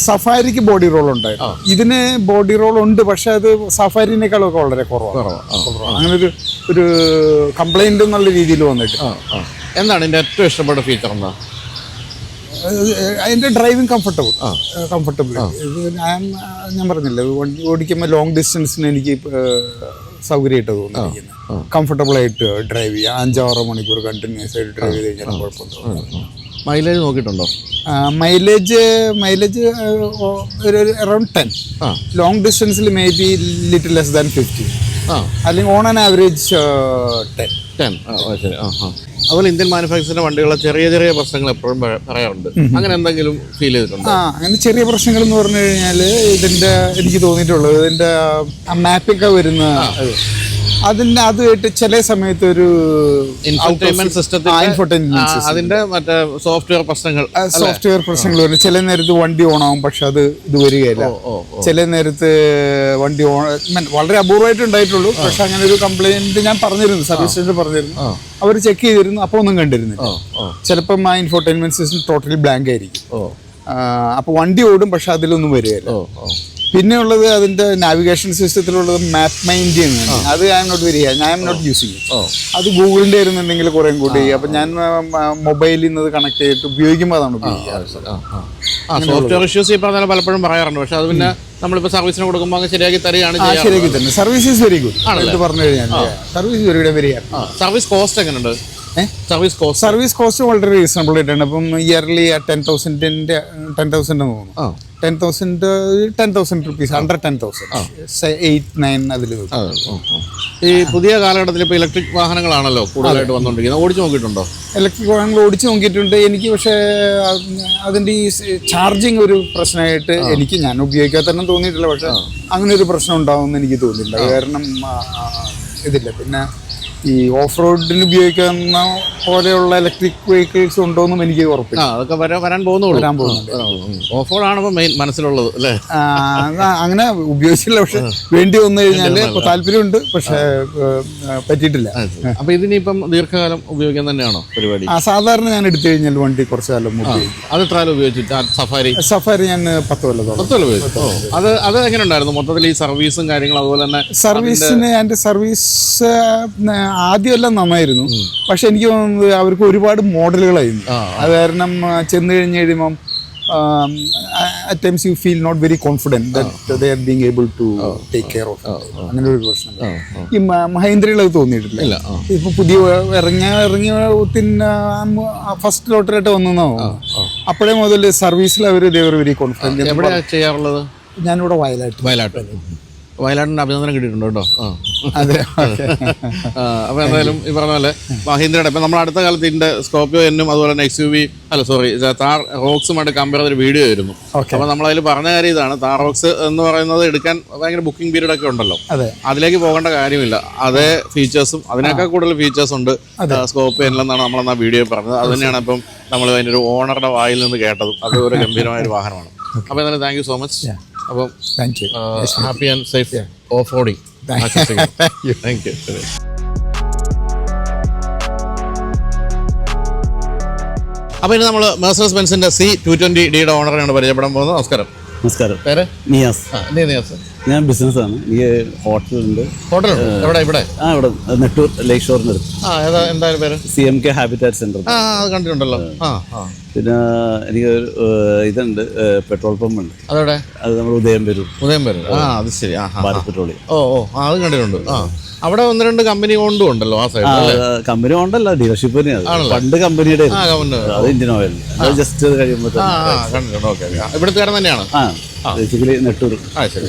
സഫാരിക്ക് ബോഡി റോൾ ഉണ്ടായിരുന്നു. ഇതിന് ബോഡി റോൾ ഉണ്ട്, പക്ഷെ അത് സഫാരിനേക്കാളൊക്കെ വളരെ കുറവാണ്. അങ്ങനെ ഒരു കംപ്ലൈന്റ് എന്നുള്ള രീതിയിൽ വന്നിട്ട്. എന്താണ് ഇതിൻ്റെ ഏറ്റവും ഇഷ്ടപ്പെട്ട ഫീച്ചർ? എന്താ അതിൻ്റെ ഡ്രൈവിംഗ് കംഫർട്ടബിൾ. ഞാൻ പറഞ്ഞില്ലേ, വണ്ടി ഓടിക്കുമ്പോൾ ലോങ് ഡിസ്റ്റൻസിന് എനിക്ക് സൗകര്യമായിട്ട് തോന്നിയിരിക്കുന്നത്. കംഫർട്ടബിൾ ആയിട്ട് ഡ്രൈവ് ചെയ്യാം. 5-6 മണിക്കൂർ കണ്ടിന്യൂസ് ആയിട്ട് ഡ്രൈവ് ചെയ്ത് കഴിഞ്ഞാൽ കുഴപ്പമില്ല. മൈലേജ് നോക്കിയിട്ടുണ്ടോ? മൈലേജ് ഒരു അറൗണ്ട് 10. ലോങ് ഡിസ്റ്റൻസിൽ may be little less than 50. അല്ലെങ്കിൽ ഓൺ ആൻ ആവറേജ് 10. ശരി. അതുപോലെ ഇന്ത്യൻ മാനുഫാക്ചറിന്റെ വണ്ടികളെ ചെറിയ ചെറിയ പ്രശ്നങ്ങൾ എപ്പോഴും പറയാറുണ്ട്. അങ്ങനെ എന്തെങ്കിലും ഫീൽ ചെയ്തിട്ടുണ്ടോ? അങ്ങനെ ചെറിയ പ്രശ്നങ്ങൾ എന്ന് പറഞ്ഞു കഴിഞ്ഞാൽ ഇതിന്റെ എനിക്ക് തോന്നിയിട്ടുള്ളത് ഇതിന്റെ മാപ്പിംഗ് വരുന്ന അതുമായിട്ട് ചില സമയത്ത് ഒരു ഇൻഫോർടൈൻമെന്റ് സിസ്റ്റത്തിൽ അതിന്റെ മറ്റേ സോഫ്റ്റ്വെയർ പ്രശ്നങ്ങൾ വരും. ചില നേരത്ത് വണ്ടി ഓണാവും, പക്ഷെ ഇത് വരികയില്ല. ചില നേരത്ത് വണ്ടി വളരെ അപൂർവമായിട്ട് ഉണ്ടായിട്ടുള്ളൂ. പക്ഷെ അങ്ങനെ ഒരു കംപ്ലൈന്റ് ഞാൻ പറഞ്ഞിരുന്നു, സർവീസ് സ്റ്റേഷനിൽ പറഞ്ഞിരുന്നു. അവർ ചെക്ക് ചെയ്തിരുന്നു, അപ്പോൾ ഒന്നും കണ്ടിരുന്നില്ല. ചിലപ്പം ആ ഇൻഫോർടൈൻമെന്റ് സിസ്റ്റം ടോട്ടലി ബ്ലാങ്ക് ആയിരിക്കും. അപ്പോൾ വണ്ടി ഓടും, പക്ഷെ അതിലൊന്നും വരികയില്ല. പിന്നെ ഉള്ളത് അതിന്റെ നാവിഗേഷൻ സിസ്റ്റത്തിലുള്ളത് മാപ്പ് മൈൻഡ് ചെയ്യുന്നതാണ്. അത് ഐ എം നോട്ട് യൂസിങ്. അത് ഗൂഗിളിന്റെ ആയിരുന്നുണ്ടെങ്കിൽ കുറേ കൂടി. അപ്പൊ ഞാൻ മൊബൈലിൽ നിന്ന് കണക്ട് ചെയ്തിട്ട് ഉപയോഗിക്കുമ്പോൾ അതാണ് സോഫ്റ്റ്വെയർ ഇഷ്യൂസ് ഈ പറഞ്ഞാൽ പലപ്പോഴും പറയാറുണ്ട്. പക്ഷെ അത് പിന്നെ നമ്മളിപ്പോൾ സർവീസിന് കൊടുക്കുമ്പോൾ അങ്ങ് ശരിയാക്കി തരികയാണ്. ശരിയാക്കി തന്നെ. സർവീസ് ഈസ് വെരി ഗുഡ് ആയിട്ട് പറഞ്ഞു കഴിഞ്ഞാൽ സർവീസ് വെരി. സർവീസ് കോസ്റ്റ് എങ്ങനെയുണ്ട്? സർവീസ് കോസ്റ്റ് വളരെ റീസണബിൾ ആയിട്ടാണ്. അപ്പം ഇയർലി 10,000 തോന്നുന്നു. 10,000 rupees, under 10,000, say 8-9 അതിൽ. ഈ പുതിയ കാലഘട്ടത്തിൽ ഇപ്പോൾ ഇലക്ട്രിക് വാഹനങ്ങളാണല്ലോ കൂടുതലായിട്ട് വന്നുകൊണ്ടിരിക്കുന്നത്. ഓടിച്ചു നോക്കിയിട്ടുണ്ടോ? ഇലക്ട്രിക് വാഹനങ്ങൾ ഓടിച്ചു നോക്കിയിട്ടുണ്ട്. എനിക്ക് പക്ഷേ അതിൻ്റെ ഈ ചാർജിങ് ഒരു പ്രശ്നമായിട്ട് ഞാൻ ഉപയോഗിക്കാത്തന്നെ തോന്നിയിട്ടില്ല. പക്ഷെ അങ്ങനെ ഒരു പ്രശ്നം ഉണ്ടാവുമെന്ന് എനിക്ക് തോന്നിയില്ല. കാരണം ഇതില്ല. പിന്നെ ഈ ഓഫ് റോഡിന് ഉപയോഗിക്കാവുന്ന പോലെയുള്ള ഇലക്ട്രിക് വെഹിക്കിൾസ് ഉണ്ടോയെന്നും എനിക്ക് ഉറപ്പില്ല. അതൊക്കെ വരാൻ പോകുന്നുള്ളൂ. വരാൻ പോകുന്നുണ്ട്. ഓഫ് റോഡ് ആണ് മെയിൻ മനസ്സിലുള്ളത് അല്ലേ? അങ്ങനെ ഉപയോഗിച്ചില്ല, പക്ഷെ വേണ്ടി വന്നു കഴിഞ്ഞാൽ താല്പര്യമുണ്ട്, പക്ഷെ പറ്റിയിട്ടില്ല. അപ്പൊ ഇതിനിപ്പം ദീർഘകാലം ഉപയോഗിക്കാൻ തന്നെയാണോ പരിപാടി? സാധാരണ ഞാൻ എടുത്തു കഴിഞ്ഞാൽ വണ്ടി കുറച്ച് കാലം ഉപയോഗിക്കും. അത് എത്ര കാലം ഉപയോഗിച്ചിട്ട്? സഫാരി ഞാൻ 10 കൊല്ലത്തോളം. അത് എങ്ങനെ ഉണ്ടായിരുന്നു മൊത്തത്തിൽ ഈ സർവീസും കാര്യങ്ങളും? അതുപോലെ തന്നെ സർവീസിന് എൻ്റെ സർവീസ് ആദ്യമെല്ലാം നന്നായിരുന്നു, പക്ഷെ എനിക്ക് തോന്നുന്നത് അവർക്ക് ഒരുപാട് മോഡലുകളായിരുന്നു. അത് കാരണം ചെന്ന് കഴിഞ്ഞ് കഴിയുമ്പം at times you feel not very confident that they are being able to take care of it. അങ്ങനെ ഒരു പ്രശ്നം ഈ മഹേന്ദ്രയിൽ തോന്നിയിട്ടില്ല. ഇപ്പൊ പുതിയ ഇറങ്ങിയ ഫസ്റ്റ് ലോട്ടറിയായിട്ട് വന്നോ അപ്പോഴേ മുതൽ സർവീസിൽ അവർ വെരി കോൺഫിഡന്റ്. എവിടെയാ ചെയ്യാറുള്ളത്? ഞാനിവിടെ വയലാട്ട്. വയനാടിന് അഭിനന്ദനം കിട്ടിയിട്ടുണ്ട് കേട്ടോ. അതെ. അപ്പോൾ എന്തായാലും ഈ പറഞ്ഞ പോലെ മഹീന്ദ്രയുടെ ഇപ്പം നമ്മൾ അടുത്ത കാലത്ത് ഇതിൻ്റെ സ്കോർപിയോ എന്നും അതുപോലെ തന്നെ XUV താർ റോക്സുമായിട്ട് കമ്പയർ ചെയ്തൊരു വീഡിയോ ആയിരുന്നു. അപ്പോൾ നമ്മളതിൽ പറഞ്ഞ കാര്യം ഇതാണ്, താർ റോക്സ് എന്ന് പറയുന്നത് എടുക്കാൻ ഭയങ്കര ബുക്കിംഗ് പീരീഡ് ഒക്കെ ഉണ്ടല്ലോ, അതിലേക്ക് പോകേണ്ട കാര്യമില്ല. അതേ ഫീച്ചേഴ്സും അതിനേക്കാൾ കൂടുതൽ ഫീച്ചേഴ്സ് ഉണ്ട് സ്കോർപിയോ എന്നില്ലെന്നാണ് നമ്മളെന്നാ വീഡിയോ പറഞ്ഞത്. അത് തന്നെയാണ് ഇപ്പം നമ്മൾ അതിൻ്റെ ഒരു ഓണറുടെ വായിൽ നിന്ന് കേട്ടതും. അത് ഒരു ഗംഭീരമായൊരു വാഹനമാണ്. അപ്പോൾ എന്തായാലും താങ്ക് യു സോ മച്ച്. അപ്പം happy and safe off roading. Thank you. അപ്പോൾ ഇനി നമ്മൾ മെഴ്സീഡസ് ബെൻസിൻ്റെ C220D ഓണറിനാണ് പരിചയപ്പെടാൻ പോകുന്നത്. നമസ്കാരം. പേര്? നിയാസ്. നിയാസ്. ഞാൻ ബിസിനസ്സാണ്. എനിക്ക് ഹോട്ടലുണ്ട്. എവിടെ? ഇവിടെ നെട്ടൂർ ലേക്ക് ഷോറിൻ്റെ അടുത്ത്. എന്തായാലും പേര്? CMK habitat centre. അത് കണ്ടിട്ടുണ്ടല്ലോ. പിന്നെ എനിക്ക് ഇതുണ്ട്, പെട്രോൾ പമ്പ് ഉണ്ട്. അതോടെ അത് നമ്മൾ ഉദയം വരും. അത് ശരി. ഭാരത് പെട്രോളിയം. അത് കണ്ടിട്ടുണ്ട്. അവിടെ 1-2 കമ്പനി കൊണ്ടും ഉണ്ടല്ലോ ആ സൈഡ്. കമ്പനി കൊണ്ടല്ല, ഡീലർഷിപ്പ് തന്നെയാണ്. പണ്ട് കമ്പനിയുടെ അത് ഇന്ത്യൻ ഓയിൽ. അത് ജസ്റ്റ് കഴിയുമ്പോൾ ഇവിടുത്തെ തന്നെയാണ്. ബേസിക്കലി നെട്ടൂർ.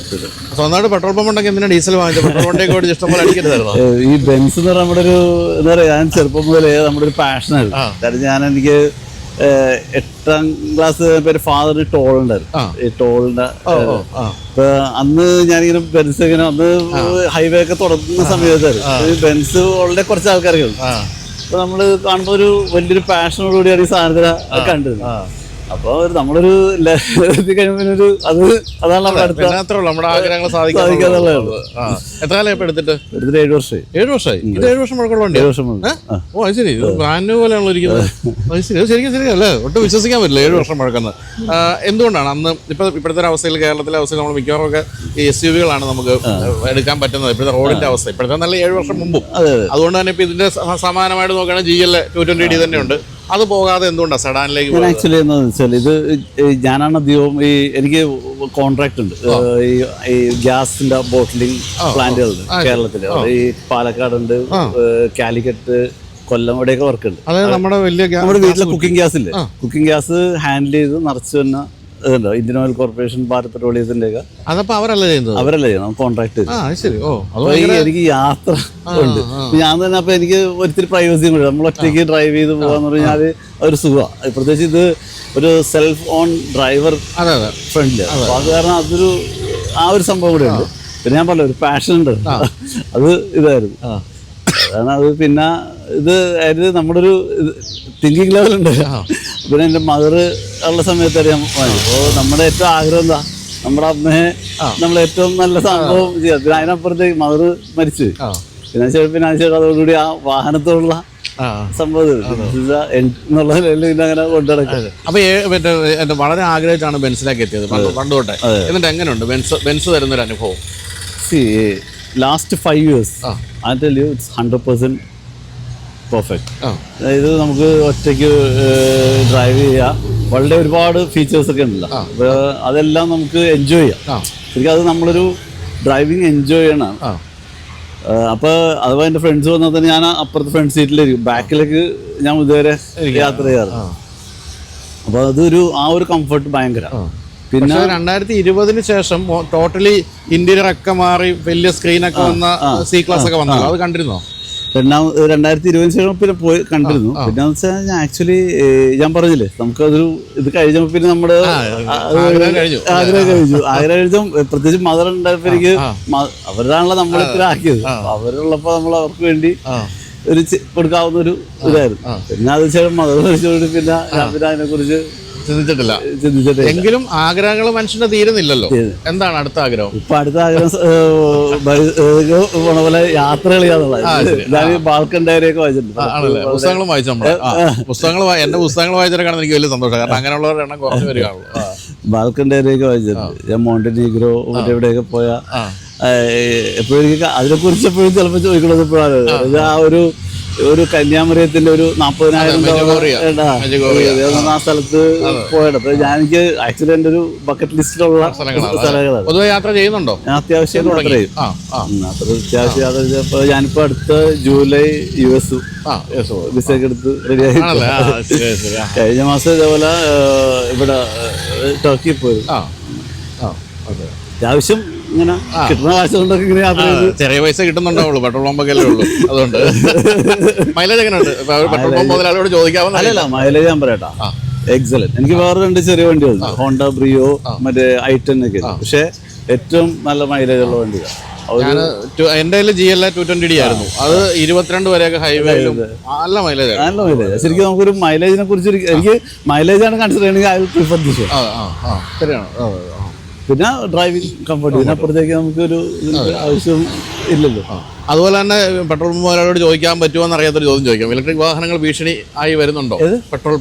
സ്വന്തമായിട്ട് പെട്രോൾ പമ്പ് ഉണ്ടെങ്കിൽ എന്തിനാ ഡീസൽ വാങ്ങിച്ചത്? പെട്രോൾ വണ്ടിയൊക്കെ ഇഷ്ടംപോലെ അടിക്കരുതായിരുന്നു. ഈ ബെൻസ് എന്ന് പറഞ്ഞാൽ നമ്മുടെ ഒരു എന്താ പറയുക, ഞാൻ ചെറുപ്പം മുതലേ നമ്മുടെ ഒരു പാഷനായിരുന്നു. കാരണം എനിക്ക് 8ാം ക്ലാസ് പേര് ഫാദറിന് ടോൾ ഉണ്ടായിരുന്നു. ഈ ടോളിന്റെ ഇപ്പൊ അന്ന് ഞാനിങ്ങനെ ബെൻസ് ഇങ്ങനെ അന്ന് ഹൈവേ ഒക്കെ തുടങ്ങുന്ന സമയത്തായിരുന്നു ബെൻസ് വളരെ കുറച്ച് ആൾക്കാർക്ക്. അപ്പൊ നമ്മള് കാണുമ്പോ ഒരു വലിയൊരു പാഷനോടുകൂടിയാണ് ഈ സാധനത്തിനെ കണ്ടിരുന്നത്. അപ്പൊ നമ്മളൊരു കഴിയുമ്പോഴൊരു അതാണ് നമ്മുടെ ആഗ്രഹങ്ങൾ സാധിക്കാന്നുള്ളത്. എത്ര കാലം എടുത്തിട്ട്? 7 വർഷമായി. 7 വർഷമായി. ഇത് 7 വർഷം മുഴക്കമുണ്ട്. 7 വർഷം. ഓ അത് ശരി. ഇത് ബ്രാൻഡ് പോലെയാണല്ലോ ഇരിക്കുന്നത്. ശരിക്കും അല്ലേ? ഒട്ടും വിശ്വസിക്കാൻ പറ്റില്ല 7 വർഷം മുഴക്കുന്നത്. എന്തുകൊണ്ടാണ് അന്ന് ഇപ്പോഴത്തെ ഒരു അവസ്ഥയിൽ, കേരളത്തിലെ അവസ്ഥയിൽ നമ്മൾ മിക്കവാറും ഒക്കെ ഈ SUV-കളാണ് നമുക്ക് എടുക്കാൻ പറ്റുന്നത്. ഇപ്പോഴത്തെ റോഡിന്റെ അവസ്ഥ ഇപ്പോഴത്തെ നല്ല 7 വർഷം മുമ്പും. അതുകൊണ്ട് തന്നെ ഇപ്പൊ ഇതിന്റെ സമാനമായിട്ട് നോക്കുകയാണെങ്കിൽ GL 220D തന്നെയുണ്ട്. അത് പോകാതെ എന്തുകൊണ്ടാണ് സെഡാനിലേക്ക്? ആക്ച്വലി എന്താണെന്ന് വെച്ചാൽ ഇത് ഞാനാണ് അധികവും എനിക്ക് കോൺട്രാക്ട് ഉണ്ട് ഈ ഗ്യാസിന്റെ ബോട്ടിലിംഗ് പ്ലാന്റുകളുണ്ട് കേരളത്തിൽ. ഈ പാലക്കാടുണ്ട്, കാലിക്കറ്റ്, കൊല്ലം, ഇവിടെയൊക്കെ വർക്ക് ഉണ്ട്. നമ്മുടെ വീട്ടിലെ കുക്കിംഗ് ഗ്യാസ് ഇല്ലേ, കുക്കിംഗ് ഗ്യാസ് ഹാൻഡിൽ ചെയ്ത് നിറച്ച് തന്നെ ഇതുണ്ടോ ഇന്ത്യൻ ഓയിൽ കോർപ്പറേഷൻ, ഭാരത് പെട്രോളിയത്തിന്റെ ഒക്കെ. അതപ്പോ അവരല്ല ചെയ്യണം, കോൺട്രാക്ട്. എനിക്ക് യാത്ര ഉണ്ട്. ഞാൻ തന്നെ അപ്പൊ എനിക്ക് ഒത്തിരി പ്രൈവസിയും കൂടി. നമ്മൾ ഒറ്റയ്ക്ക് ഡ്രൈവ് ചെയ്ത് പോകാന്ന് പറഞ്ഞാൽ ഒരു സുഖമാണ്. പ്രത്യേകിച്ച് ഇത് ഒരു സെൽഫ് ഓൺ ഡ്രൈവർ ഫ്രണ്ട്ലി. അപ്പൊ അത് കാരണം അതൊരു ഒരു സംഭവം കൂടെ ഉണ്ട്. പിന്നെ ഞാൻ പറഞ്ഞ ഒരു പാഷൻ ഉണ്ട്, അത് ഇതായിരുന്നു. അതാണ് അത്. പിന്നെ ഇത് നമ്മുടെ ഒരു തിങ്കിങ് ലെവലുണ്ട്. പിന്നെ എൻ്റെ മദർ ഉള്ള സമയത്ത് അറിയാം. അപ്പോൾ നമ്മുടെ ഏറ്റവും ആഗ്രഹം എന്താ, നമ്മുടെ അമ്മയെ നമ്മൾ ഏറ്റവും നല്ല സംഭവം ചെയ്യാം. പിന്നെ അതിനപ്പുറത്തേക്ക് മദർ മരിച്ചു. പിന്നെ അതോടുകൂടി ആ വാഹനത്തോടുള്ള സംഭവം എന്നുള്ള അങ്ങനെ കൊണ്ടുനടക്കുക. അപ്പൊ വളരെ ആഗ്രഹിച്ചാണ് ബെൻസിലേക്ക് എത്തിയത് പണ്ട് തൊട്ടേ. എന്നിട്ട് എങ്ങനെയുണ്ട് ബെൻസ് തരുന്നൊരു അനുഭവം? Last 5 years I tell you it's 100% perfect. അതായത് നമുക്ക് ഒറ്റയ്ക്ക് ഡ്രൈവ് ചെയ്യാം. വളരെ ഒരുപാട് ഫീച്ചേഴ്സ് ഒക്കെ ഉണ്ടല്ലോ. അപ്പോൾ അതെല്ലാം നമുക്ക് എൻജോയ് ചെയ്യാം. ശരിക്കും അത് നമ്മളൊരു ഡ്രൈവിങ് എൻജോയ് ചെയ്യണം. അപ്പോൾ അഥവാ എൻ്റെ ഫ്രണ്ട്സ് വന്നാൽ തന്നെ ഞാൻ അപ്പുറത്തെ ഫ്രണ്ട് സീറ്റിലിരിക്കും, ബാക്കിലേക്ക് ഞാൻ ഇതുവരെ യാത്ര ചെയ്യാറ്. അപ്പോൾ അതൊരു ഒരു കംഫർട്ട് ഭയങ്കര. പിന്നെ 2020 ശേഷം ടോട്ടലി ഇന്റീരിയർ ഒക്കെ മാറി വലിയ സ്ക്രീനൊക്കെ വന്ന C ക്ലാസ് ഒക്കെ വന്നല്ലോ, അത് കണ്ടിരുന്നോ? 2020 ശേഷം പിന്നെ പോയി കണ്ടിരുന്നു. പിന്നെ വെച്ചാൽ ആക്ച്വലി ഞാൻ പറഞ്ഞില്ലേ, നമുക്കതൊരു ഇത് കഴിഞ്ഞപ്പോൾ പിന്നെ നമ്മുടെ ആഗ്രഹം കഴിച്ചു. പ്രത്യേകിച്ച് മദർ ഉണ്ടായപ്പോൾ എനിക്ക് അവരാണല്ലോ നമ്മൾ ഇത്ര ആക്കിയത്. അവരുള്ളപ്പോൾ നമ്മൾ അവർക്ക് വേണ്ടി ഒരു കൊടുക്കാവുന്ന ഒരു ഇതായിരുന്നു. പിന്നെ അത് വെച്ചാൽ മതം കഴിച്ചുകൊണ്ട് പിന്നെ ഞാൻ പിന്നെ അതിനെക്കുറിച്ച് ചിന്തിച്ചിട്ടില്ല. ചിന്തിച്ചിട്ട് എങ്കിലും ആഗ്രഹങ്ങൾ മനുഷ്യന്റെ തീരുന്നില്ലല്ലോ. എന്താണ് അടുത്ത ആഗ്രഹം? ഇപ്പൊ അടുത്ത ആഗ്രഹം പോണ പോലെ യാത്രകൾ ചെയ്യാന്നുള്ളത്. ഞാൻ ബാൽക്കൺ ഡയറിയൊക്കെ വായിച്ചിട്ടുണ്ട്. ആണല്ലേ? പുസ്തകങ്ങളും വായിച്ചു നമ്മള്. എന്റെ പുസ്തകങ്ങൾ വായിച്ചിട്ടാണ് എനിക്ക് വലിയ സന്തോഷം. കാരണം അങ്ങനെയുള്ളവരുടെ എണ്ണം കുറഞ്ഞു വരികയാണല്ലോ. ബാൽക്കൺ ഡയറിയൊക്കെ വായിച്ചിട്ടുണ്ട്. ഞാൻ മോണ്ടിനീഗ്രോ മറ്റേ എവിടെയൊക്കെ പോയാൽ എപ്പോഴും അതിനെക്കുറിച്ച് എപ്പോഴും ചിലപ്പോൾ ചോദിക്കണത് എപ്പോഴാണ് ആ ഒരു കന്യാമറിയത്തിന്റെ ഒരു 40,000 ആ സ്ഥലത്ത് പോയത്. അപ്പൊ എനിക്ക് ആക്ച്വലി എന്റെ ഒരു ബക്കറ്റ് ലിസ്റ്റിലുള്ള സ്ഥലങ്ങളാണ്. പൊതുവെ യാത്ര ചെയ്യുന്നുണ്ടോ? ഞാൻ അത്യാവശ്യം യാത്ര ചെയ്യും. അത്യാവശ്യം യാത്ര ചെയ്തപ്പോ ഞാനിപ്പോ അടുത്ത ജൂലൈ US വിസ ഒക്കെ എടുത്ത് റെഡിയായി. കഴിഞ്ഞ മാസം ഇതേപോലെ ഇവിടെ ടർക്കി പോയി. അത്യാവശ്യം ഇങ്ങനെ കിട്ടുന്ന കാശ് കൊണ്ടൊക്കെ ഇങ്ങനെ യാത്ര ചെയ്ത് ചെറിയ പൈസ കിട്ടുന്നുണ്ടാവുള്ളൂ. പെട്രോൾ പമ്പൊക്കെ അല്ലേ ഉള്ളൂ. അതുകൊണ്ട് മൈലേജ് എങ്ങനെയുണ്ട്? പെട്രോൾ പമ്പ് മുതലാളിയോട് ചോദിക്കാവുന്ന. അല്ലല്ല, മൈലേജ് ഞാൻ പറയട്ടാ, എക്സലന്റ്. എനിക്ക് വേറെ 2 ചെറിയ വണ്ടികളുണ്ട്, ഹോണ്ട ബ്രിയോ മറ്റേ i10 ഒക്കെ. പക്ഷെ ഏറ്റവും നല്ല മൈലേജ് ഉള്ള വണ്ടിയാണ്. എന്റെ GLA 220D ആയിരുന്നു. അത് 22 വരെയൊക്കെ ഹൈവേയിലും നല്ല മൈലേജ്. നല്ല മൈലേജ്. ശരിക്കും നമുക്കൊരു മൈലേജിനെ കുറിച്ച് എനിക്ക് മൈലേജാണ് കൺസിഡർ ചെയ്യണമെങ്കിൽ ഐ വിൽ പ്രിഫർ ദിസ്. ശരിയാണ്. പിന്നെ ഡ്രൈവിംഗ് കംഫർട്ട്, ഇതിനപ്പുറത്തേക്ക് നമുക്കൊരു ആവശ്യം ഇല്ലല്ലോ. അതുപോലെ തന്നെ പെട്രോൾ പമ്പ് മുതലാളിയോട് ചോദിക്കാൻ പറ്റുമോ എന്നറിയാത്തൊരു ചോദ്യം ചോദിക്കാം. ഇലക്ട്രിക് വാഹനങ്ങൾ ഭീഷണി ആയി വരുന്നുണ്ടോ? പെട്രോൾ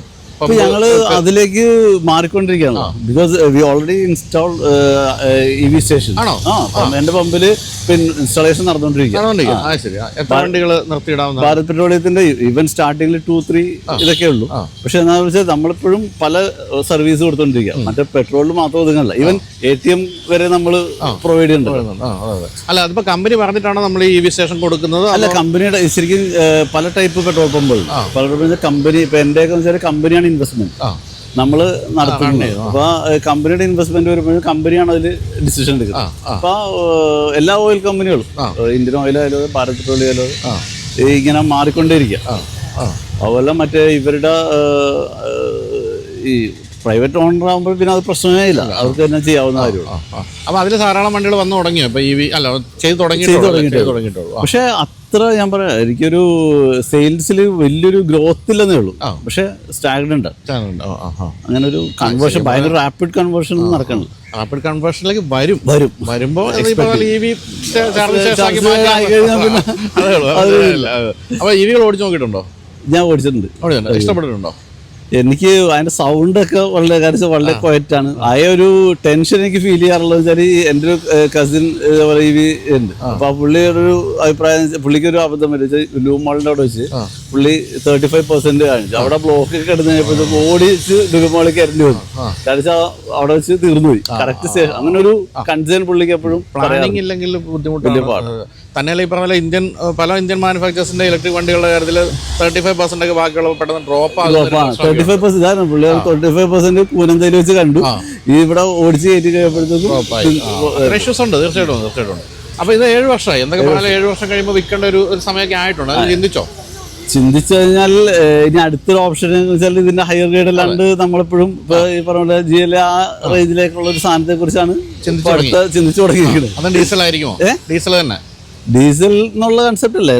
ഞങ്ങള് അതിലേക്ക് മാറിക്കൊണ്ടിരിക്കുകയാണ്. Because we already install EV station. ആണോ? എന്റെ പമ്പില് ഇൻസ്റ്റാളേഷൻ നടന്നുകൊണ്ടിരിക്കുകയാണ്. ഭാരത് പെട്രോളിയത്തിന്റെ ഈവൻ സ്റ്റാർട്ടിങ്ങിൽ 2-3 ഇതൊക്കെ ഉള്ളൂ. പക്ഷെ എന്താ വെച്ചാൽ നമ്മളിപ്പോഴും പല സർവീസ് കൊടുത്തോണ്ടിരിക്കുക. മറ്റേ പെട്രോളിൽ മാത്രം ഒതുങ്ങല്ല, ഈവൻ ATM വരെ നമ്മൾ പ്രൊവൈഡ് ചെയ്യുന്നുണ്ട്. അല്ല, അതിപ്പോ കമ്പനി പറഞ്ഞിട്ടാണോ നമ്മൾ ഈ EV സ്റ്റേഷൻ കൊടുക്കുന്നത്? അല്ല, കമ്പനിയുടെ ശരിക്കും പല ടൈപ്പ് പെട്രോൾ പമ്പുകൾ. പല കമ്പനി ഇപ്പൊ എന്റെയൊക്കെ വെച്ചാൽ കമ്പനിയാണ് ഇൻവെസ്റ്റ്മെന്റ് നമ്മൾ നടത്തുന്നത്. അപ്പൊ കമ്പനിയുടെ ഇൻവെസ്റ്റ്മെന്റ് വരുമ്പോഴും കമ്പനിയാണ് അതിൽ ഡിസിഷൻ എടുക്കുന്നത്. അപ്പൊ എല്ലാ ഓയിൽ കമ്പനികളും, ഇന്ത്യൻ ഓയിൽ ആയാലും ഭാരത് പെട്രോളിയം ആയാലും ഇങ്ങനെ മാറിക്കൊണ്ടേയിരിക്കുക. അതുപോലെ മറ്റേ ഇവരുടെ ഈ പ്രൈവറ്റ് ഓണർ ആകുമ്പോൾ പിന്നെ അത് പ്രശ്നമേ ഇല്ല, അവർക്ക് തന്നെ ചെയ്യാവുന്ന കാര്യമുള്ളൂ. അപ്പൊ അതിൽ ധാരാളം വണ്ടികൾ വന്നു തുടങ്ങിയോ? ഇപ്പൊ EV അല്ല ചെയ്ത് തുടങ്ങിയിട്ടുള്ളൂ. പക്ഷെ അത്ര ഞാൻ പറയാം, എനിക്കൊരു സെയിൽസിൽ വലിയൊരു ഗ്രോത്ത് ഇല്ലെന്നേ ഉള്ളൂ. പക്ഷെ സ്റ്റാഗ്നന്റ് അങ്ങനെ ഒരു കൺവേർഷൻ, ഭയങ്കര റാപ്പിഡ് കൺവേർഷൻ നടക്കണില്ല. റാപ്പിഡ് കൺവേർഷനിലേക്ക് വരുമ്പോ അപ്പൊ EVകൾ ഓടിച്ചു നോക്കിയിട്ടുണ്ടോ? ഞാൻ ഓടിച്ചിട്ടുണ്ട്. ഇഷ്ടപ്പെട്ടിട്ടുണ്ടോ? എനിക്ക് അതിന്റെ സൗണ്ട് ഒക്കെ വളരെ ക്വയറ്റാണ്. ആ ഒരു ടെൻഷൻ എനിക്ക് ഫീൽ ചെയ്യാറുള്ളത് വെച്ചാൽ എൻ്റെ ഒരു കസിൻ EV ഉണ്ട്. അപ്പൊ ആ പുള്ളിയുടെ ഒരു അഭിപ്രായം, പുള്ളിക്കൊരു അബദ്ധം വരും. ലൂ മാളിന്റെ അവിടെ വെച്ച് പുള്ളി 35% കാണിച്ചു. അവിടെ ബ്ലോക്ക് ഒക്കെ എടുത്ത് കഴിഞ്ഞപ്പോഴത്തേക്ക് ഓടിച്ച് ലൂ മാളിലേക്ക് ഇറങ്ങി വന്നു. കാണിച്ചാൽ അവിടെ വെച്ച് തീർന്നുപോയി. Correct station. അങ്ങനെ ഒരു കൺസേൺ പുള്ളിക്ക് എപ്പോഴും പ്ലാനിങ് ഇല്ലെങ്കിൽ ബുദ്ധിമുട്ടില്ല. തന്നെയല്ല ഈ പറഞ്ഞ പല ഇന്ത്യൻ മാനുഫാക്ചേഴ്സിന്റെ ഇലക്ട്രിക് വണ്ടികളുടെ കാര്യത്തിൽ 35% ഒക്കെ ബാക്കിയുള്ള പെട്ടെന്ന് ഡ്രോപ്പ് ആകും. 35% ഇതാണ് പുള്ളി 35% പൂനന്തയിൽ വെച്ച് കണ്ടു. ഇവിടെ ഓടിച്ച് കയറ്റി കഴിയുമ്പോഴത്തേക്കും ഇഷ്യൂസ് ഉണ്ട്. തീർച്ചയായിട്ടും. അപ്പൊ ഇത് 7 വർഷമായി. എന്തൊക്കെ പറഞ്ഞാൽ 7 വർഷം കഴിയുമ്പോൾ വിൽക്കേണ്ട ഒരു സമയമൊക്കെ ആയിട്ടുണ്ട്. അത് ചിന്തിച്ചു കഴിഞ്ഞാൽ ഇനി അടുത്തൊരു ഓപ്ഷൻ എന്ന് വെച്ചാൽ ഇതിന്റെ ഹയർ ഗ്രേഡ് അല്ലാണ്ട് നമ്മളെപ്പോഴും ഇപ്പൊ ഈ പറഞ്ഞ GLA ആ റേഞ്ചിലേക്കുള്ള ഒരു സാധനത്തെ കുറിച്ചാണ് ചിന്തിച്ചു തുടങ്ങിയിരിക്കുന്നത്. ഡീസൽ ആയിരിക്കുമോ? ഡീസൽ തന്നെ. ഡീസൽ എന്നുള്ള കൺസെപ്റ്റ് അല്ലേ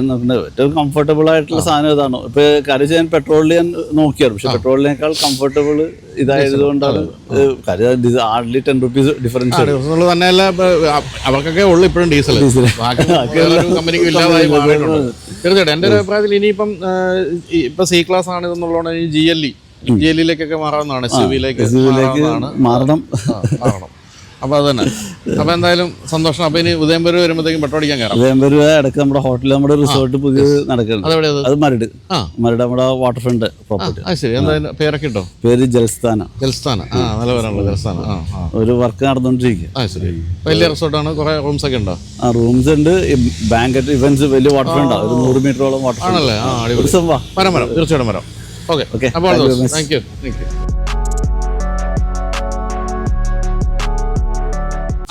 ഏറ്റവും കംഫർട്ടബിൾ ആയിട്ടുള്ള സാധനം ഇതാണോ? ഇപ്പൊ കാര്യം ഞാൻ പെട്രോളിൽ ഞാൻ നോക്കിയാണ്. പക്ഷെ പെട്രോളിനേക്കാൾ കമ്പർട്ടബിൾ ഇതായതുകൊണ്ടാണ് ഹാർഡ്ലി 10 rupees ഡിഫറൻസ്. തന്നെയല്ല, അവർക്കൊക്കെ ഉള്ളു ഇപ്പോഴും ഡീസൽ. കമ്പനിക്ക് ഇല്ലാതായി മാറിയിട്ടുണ്ട്. തീർച്ചയായിട്ടും എന്റെ ഒരു അഭിപ്രായത്തിൽ ഇനിയിപ്പം ഇപ്പൊ C ക്ലാസ് ആണ് ഇതെന്നുള്ളതാണ്. ഈ GLE-ലേക്കൊക്കെ മാറാവുന്നതാണ്. SUV-ലേക്ക് മാറണം. അപ്പൊ അത് തന്നെ. അപ്പൊ എന്തായാലും സന്തോഷം. അപ്പൊ ഇനി ഉദയംപേര് വരുമ്പോഴത്തേക്കും പെട്രോൾ അടിക്കാൻ കയറാം. ഉദയംപേര് ഇടയ്ക്ക് നമ്മുടെ ഹോട്ടലിൽ നമ്മുടെ റിസോർട്ട് പുതിയത് നടക്കുന്നുണ്ട്. അത് മരട് നമ്മുടെ വാട്ടർ ഫ്രണ്ട് പ്രോപ്പർട്ടി. ശരി. എന്തായാലും പേരൊക്കെ ഇട്ടോ? പേര് ജൽസ്ഥാന. നല്ല പേരാണല്ലോ ജൽസ്ഥാന. ഒരു വർക്ക് നടന്നുകൊണ്ടിരിക്കുക. ശരി. വലിയ റിസോർട്ടാണ്. കുറെ റൂംസ് ഒക്കെ ഉണ്ടോ? റൂംസ് ഉണ്ട്. ബാങ്കറ്റ് ഇവന്റ്സ് വലിയ വാട്ടർ ഫ്രണ്ട്, ഒരു 100 മീറ്ററോളം വാട്ടർ ആണല്ലേ? വരാം. തീർച്ചയായിട്ടും വരാം. ഓക്കെ. അപ്പോൾ താങ്ക് യു.